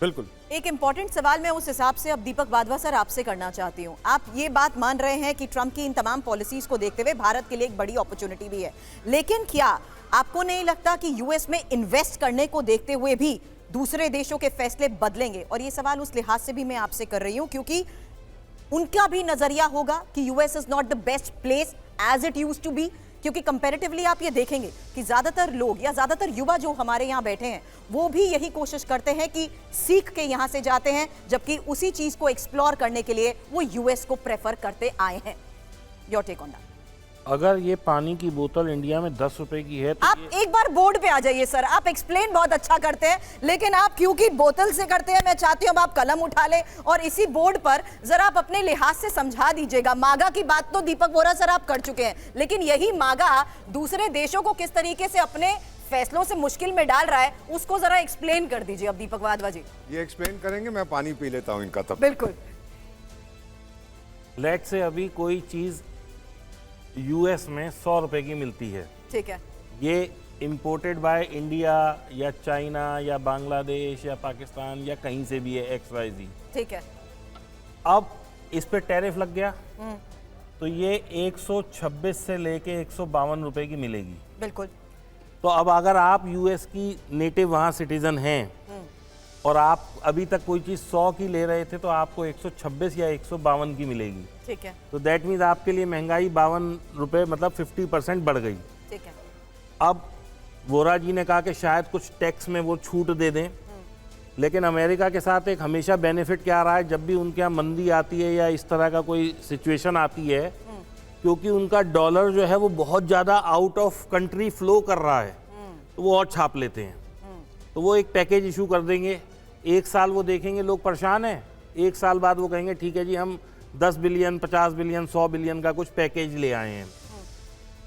बिल्कुल। एक इंपॉर्टेंट सवाल मैं उस हिसाब से अब दीपक वाधवा सर आपसे करना चाहती हूँ। आप ये बात मान रहे हैं कि ट्रंप की इन तमाम पॉलिसीज को देखते हुए भारत के लिए एक बड़ी अपॉर्चुनिटी भी है, लेकिन क्या आपको नहीं लगता कि यूएस में इन्वेस्ट करने को देखते हुए भी दूसरे देशों के फैसले बदलेंगे? और ये सवाल उस लिहाज से भी मैं आपसे कर रही हूँ क्योंकि उनका भी नजरिया होगा कि US is not the best place as it used to be, क्योंकि कंपैरेटिवली आप ये देखेंगे कि ज्यादातर लोग या ज्यादातर युवा जो हमारे यहाँ बैठे हैं वो भी यही कोशिश करते हैं कि सीख के यहाँ से जाते हैं, जबकि उसी चीज को एक्सप्लोर करने के लिए वो यूएस को प्रेफर करते आए हैं। Your take on that. अगर ये पानी की बोतल इंडिया में 10 रुपए की है तो आप एक बार बोर्ड पे आ जाइए सर, आप एक्सप्लेन बहुत अच्छा करते हैं, लेकिन आप क्योंकि बोतल से करते हैं, मैं चाहती हूँ आप कलम उठा ले और इसी बोर्ड पर जरा आप अपने लिहाज से समझा दीजिएगा। मागा की बात तो दीपक वोरा सर आप कर चुके हैं, लेकिन यही मागा दूसरे देशों को किस तरीके से अपने फैसलों से मुश्किल में डाल रहा है, उसको जरा एक्सप्लेन कर दीजिए अब दीपक वाधवा जी। ये एक्सप्लेन करेंगे, मैं पानी पी लेता हूँ इनका तब। बिल्कुल। लेट से अभी कोई चीज यूएस में 100 रुपए की मिलती है, ठीक है, ये इंपोर्टेड बाय इंडिया या चाइना या बांग्लादेश या पाकिस्तान या कहीं से भी है, XYZ, ठीक है। अब इस पे टैरिफ लग गया तो ये 126 से लेके 152 रुपए की मिलेगी। बिल्कुल। तो अब अगर आप यूएस की नेटिव वहाँ सिटीजन हैं और आप अभी तक कोई चीज़ 100 की ले रहे थे तो आपको 126 या 152 की मिलेगी। ठीक है, तो दैट मीन्स आपके लिए महंगाई 52 रुपये मतलब 50% बढ़ गई। ठीक है। अब वोरा जी ने कहा कि शायद कुछ टैक्स में वो छूट दे दें, लेकिन अमेरिका के साथ एक हमेशा बेनिफिट क्या रहा है, जब भी उनके यहाँ मंदी आती है या इस तरह का कोई सिचुएशन आती है, क्योंकि उनका डॉलर जो है वो बहुत ज़्यादा आउट ऑफ कंट्री फ्लो कर रहा है, तो वो और छाप लेते हैं। तो वो एक पैकेज इशू कर देंगे, एक साल वो देखेंगे लोग परेशान हैं, एक साल बाद वो कहेंगे ठीक है जी हम 10 बिलियन 50 बिलियन 100 बिलियन का कुछ पैकेज ले आए हैं,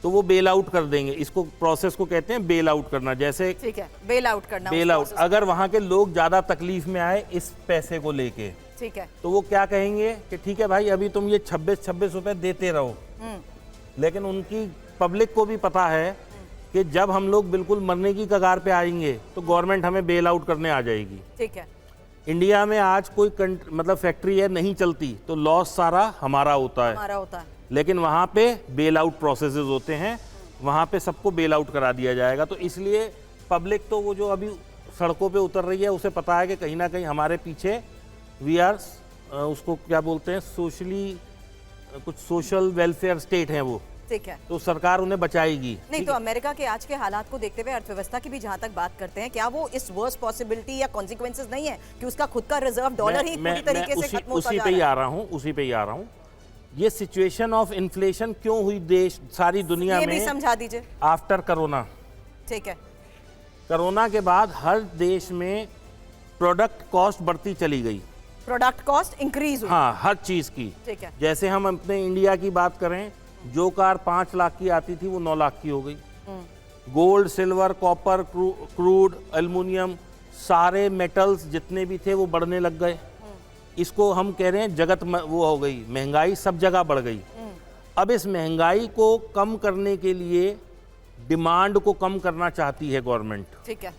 तो वो बेल आउट कर देंगे। इसको प्रोसेस को कहते हैं बेल आउट करना। जैसे ठीक है, बेल आउट करना, बेल आउट, अगर वहाँ के लोग ज़्यादा तकलीफ में आए इस पैसे को लेके, ठीक है, तो वो क्या कहेंगे कि ठीक है भाई अभी तुम ये 26 रुपए देते रहो, लेकिन उनकी पब्लिक को भी पता है कि जब हम लोग बिल्कुल मरने की कगार पे आएंगे तो गवर्नमेंट हमें बेल आउट करने आ जाएगी। ठीक है। इंडिया में आज कोई मतलब फैक्ट्री है नहीं चलती तो लॉस सारा हमारा होता है, लेकिन वहाँ पे बेल आउट प्रोसेसेस होते हैं, वहाँ पे सबको बेल आउट करा दिया जाएगा। तो इसलिए पब्लिक तो वो जो अभी सड़कों पे उतर रही है उसे पता है कि कहीं ना कहीं हमारे पीछे वी आर उसको क्या बोलते हैं सोशली कुछ सोशल वेलफेयर स्टेट है वो। ठीक है, तो सरकार उन्हें बचाएगी। नहीं तो अमेरिका के आज के हालात को देखते हुए अर्थव्यवस्था की भी जहां तक बात करते हैं, क्या वो इस वर्स्ट पॉसिबिलिटी या कॉन्सिक्वेंसेस नहीं है कि उसका खुद का रिजर्व डॉलर ही पूरी तरीके से खत्म होता जा रहा है? उसी पे ही आ रहा हूँ। ये सिचुएशन ऑफ इन्फ्लेशन क्यों हुई देश सारी दुनिया में, ये भी समझा दीजिए। आफ्टर कोरोना, ठीक है, कोरोना के बाद हर देश में प्रोडक्ट कॉस्ट बढ़ती चली गई, प्रोडक्ट कॉस्ट इंक्रीज हुई। हाँ, हर चीज की। ठीक है, जैसे हम अपने इंडिया की बात करें, जो कार 5 लाख की आती थी वो 9 लाख की हो गई। Gold, silver, copper, crude, aluminium, सारे मेटल्स जितने भी थे वो बढ़ने लग गए। इसको हम कह रहे हैं जगत वो हो गई, महंगाई सब जगह बढ़ गई। अब इस महंगाई को कम करने के लिए डिमांड को कम करना चाहती है गवर्नमेंट। ठीक है,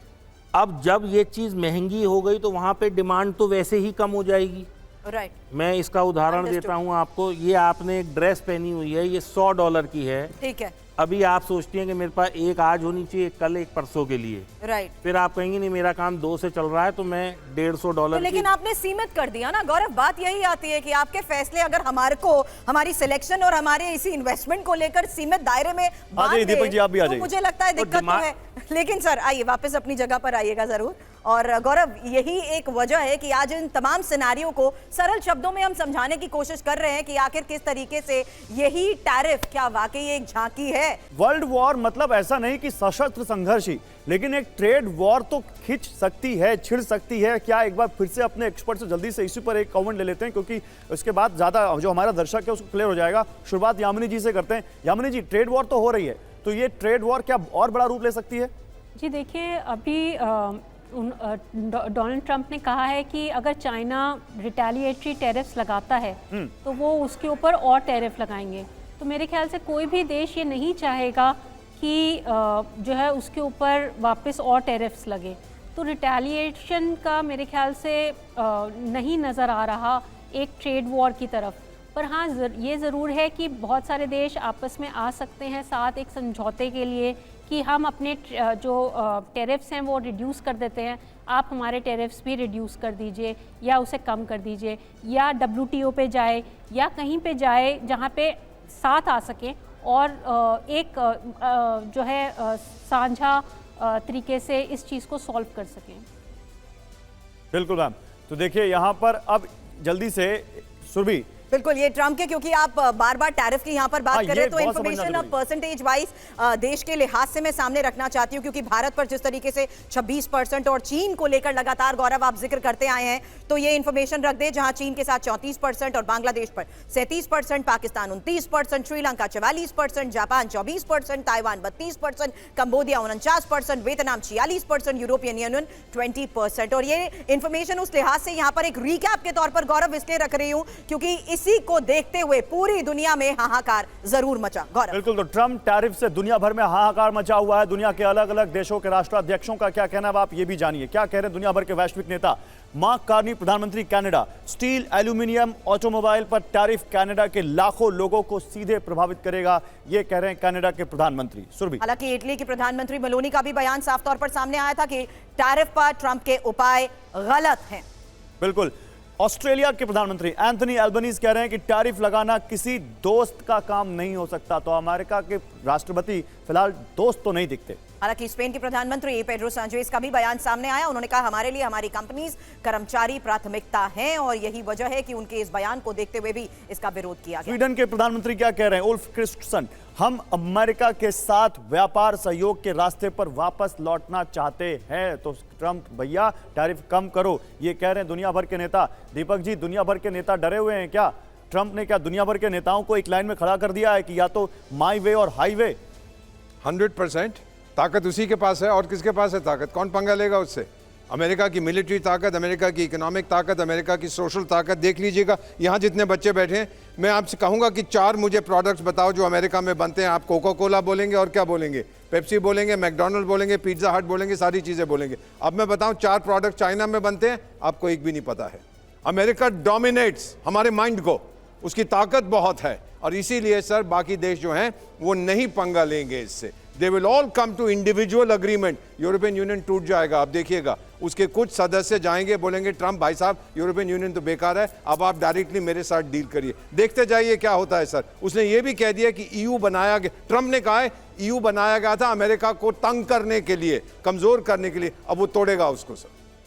अब जब ये चीज महंगी हो गई तो वहां पे डिमांड तो वैसे ही कम हो जाएगी। राइट, मैं इसका उदाहरण देता हूं आपको। ये आपने एक ड्रेस पहनी हुई है, ये $100 की है। ठीक है, अभी आप सोचती हैं कि मेरे पास एक आज होनी चाहिए, एक कल, एक परसों के लिए। राइट, फिर आप कहेंगे नहीं मेरा काम 2 से चल रहा है तो मैं $150 तो लेकिन आपने सीमित कर दिया ना गौरव। बात यही आती है कि आपके फैसले अगर हमारे को हमारी सिलेक्शन और हमारे इसी इन्वेस्टमेंट को लेकर सीमित दायरे में बांध दे, दीपक जी आप भी आ जाइए। तो मुझे लगता है दिक्कत तो है। लेकिन सर आइए वापस अपनी जगह पर आइएगा जरूर। और गौरव, यही एक वजह है कि आज इन तमाम सिनारियों को सरल शब्दों में हम समझाने की कोशिश कर रहे हैं कि आखिर किस तरीके से यही टैरिफ क्या वाकई एक झांकी है। वर्ल्ड वॉर मतलब ऐसा नहीं कि सशस्त्र संघर्ष ही, लेकिन एक ट्रेड वॉर तो खिंच सकती है, छिड़ सकती है। क्या एक बार फिर से अपने एक्सपर्ट से जल्दी से इसी पर एक कमेंट ले लेते हैं, क्योंकि उसके बाद ज्यादा जो हमारा दर्शक है उसको क्लियर हो जाएगा। शुरुआत यामिनी जी से करते हैं। यामिनी जी, ट्रेड वॉर तो हो रही है, तो ये ट्रेड वॉर क्या और बड़ा रूप ले सकती है? जी देखिए, अभी डोनाल्ड ट्रंप ने कहा है कि अगर चाइना रिटेलिएटरी टैरिफ्स लगाता है तो वो उसके ऊपर और टैरिफ लगाएंगे। तो मेरे ख्याल से कोई भी देश ये नहीं चाहेगा कि जो है उसके ऊपर वापस और टैरिफ्स लगे। तो रिटेलिएशन का मेरे ख्याल से नहीं नज़र आ रहा एक ट्रेड वॉर की तरफ। पर हाँ, ये ज़रूर है कि बहुत सारे देश आपस में आ सकते हैं साथ एक समझौते के लिए कि हम अपने जो टैरिफ्स हैं वो रिड्यूस कर देते हैं, आप हमारे टैरिफ्स भी रिड्यूस कर दीजिए या उसे कम कर दीजिए, या WTO पे जाए या कहीं पे जाए जहाँ पे साथ आ सकें और एक जो है साझा तरीके से इस चीज़ को सॉल्व कर सकें। बिल्कुल मैम। तो देखिए यहाँ पर अब जल्दी से सुरभि, बिल्कुल, ये ट्रम्प के, क्योंकि आप बार बार टैरिफ की यहाँ पर बात कर रहे हैं, तो इन्फॉर्मेशन अब परसेंटेज वाइज देश के लिहाज से मैं सामने रखना चाहती हूँ, क्योंकि भारत पर जिस तरीके से 26% और चीन को लेकर लगातार गौरव आप जिक्र करते आए हैं, तो ये इन्फॉर्मेशन रख दे जहां चीन के साथ 34% और बांग्लादेश पर 37%, Pakistan 29%, Sri Lanka 44%, Japan 24%, Taiwan 32%, Cambodia 49%, Vietnam 46%, European union 20%। और ये इन्फॉर्मेशन उस लिहाज से यहाँ पर एक रीकैप के तौर पर गौरव इसलिए रख रही हूँ क्योंकि इसी को देखते हुए पूरी दुनिया में हाहाकार जरूर मचा। गौरव। बिल्कुल, तो ट्रम्प टैरिफ से दुनिया भर में हाहाकार मचा हुआ है। दुनिया के अलग अलग देशों के राष्ट्राध्यक्षों का क्या कहना है आप ये भी जानिए। क्या कह रहे हैं दुनिया भर के वैश्विक नेता। मार्क कार्नी, प्रधानमंत्री कनाडा। स्टील, एल्यूमिनियम, ऑटोमोबाइल पर टैरिफ कनाडा के लाखों लोगों को सीधे प्रभावित करेगा, ये कह रहे हैं कनाडा के प्रधानमंत्री। सुरभि। हालांकि इटली की प्रधानमंत्री मेलोनी का भी बयान साफ तौर पर सामने आया था कि टैरिफ पर ट्रंप के उपाय गलत हैं। बिल्कुल। ऑस्ट्रेलिया के प्रधानमंत्री एंथनी एल्बनीज कह रहे हैं कि टैरिफ लगाना किसी दोस्त का काम नहीं हो सकता। तो अमेरिका के राष्ट्रपति फिलहाल दोस्त तो नहीं दिखते। हालांकि स्पेन के प्रधानमंत्री पेड्रो सांचेज का भी बयान सामने आया। उन्होंने कहा हमारे लिए हमारी कंपनीज कर्मचारी प्राथमिकता हैं और यही वजह है कि उनके इस बयान को देखते हुए भी इसका विरोध किया गया। स्वीडन के प्रधानमंत्री क्या कह रहे हैं उल्फ क्रिस्टसन। हम अमेरिका के साथ व्यापार सहयोग के रास्ते पर वापस लौटना चाहते हैं। तो ट्रंप भैया टैरिफ कम करो, ये कह रहे हैं दुनिया भर के नेता। दीपक जी, दुनिया भर के नेता डरे हुए हैं क्या? ट्रंप ने क्या दुनिया भर के नेताओं को एक लाइन में खड़ा कर दिया है कि या तो माई वे और हाईवे? 100% ताकत उसी के पास है, और किसके पास है ताकत? कौन पंगा लेगा उससे? अमेरिका की मिलिट्री ताकत, अमेरिका की इकोनॉमिक ताकत, अमेरिका की सोशल ताकत देख लीजिएगा। यहाँ जितने बच्चे बैठे हैं, मैं आपसे कहूँगा कि 4 मुझे प्रोडक्ट्स बताओ जो अमेरिका में बनते हैं। आप कोका कोला बोलेंगे और क्या बोलेंगे? पेप्सी बोलेंगे, मैकडोनल्ड बोलेंगे, पिज्जा हट बोलेंगे, सारी चीज़ें बोलेंगे। अब मैं बताऊँ 4 प्रोडक्ट चाइना में बनते हैं, आपको एक भी नहीं पता है। अमेरिका डोमिनेट्स हमारे माइंड को, उसकी ताकत बहुत है, और इसीलिए सर बाकी देश जो हैं वो नहीं पंगा लेंगे इससे। They will all come to individual agreement. European union टूट जाएगा, आप देखिएगा। उसके कुछ सदस्य जाएंगे, बोलेंगे ट्रंप भाई साहब यूरोपियन यूनियन तो बेकार है, अब आप डायरेक्टली मेरे साथ डील करिए। देखते जाइए क्या होता है सर। उसने ये भी कह दिया कि ईयू बनाया गया, ट्रंप ने कहा है ईयू बनाया गया था अमेरिका को तंग करने के लिए, कमजोर करने के लिए। अब वो तोड़ेगा उसको सर।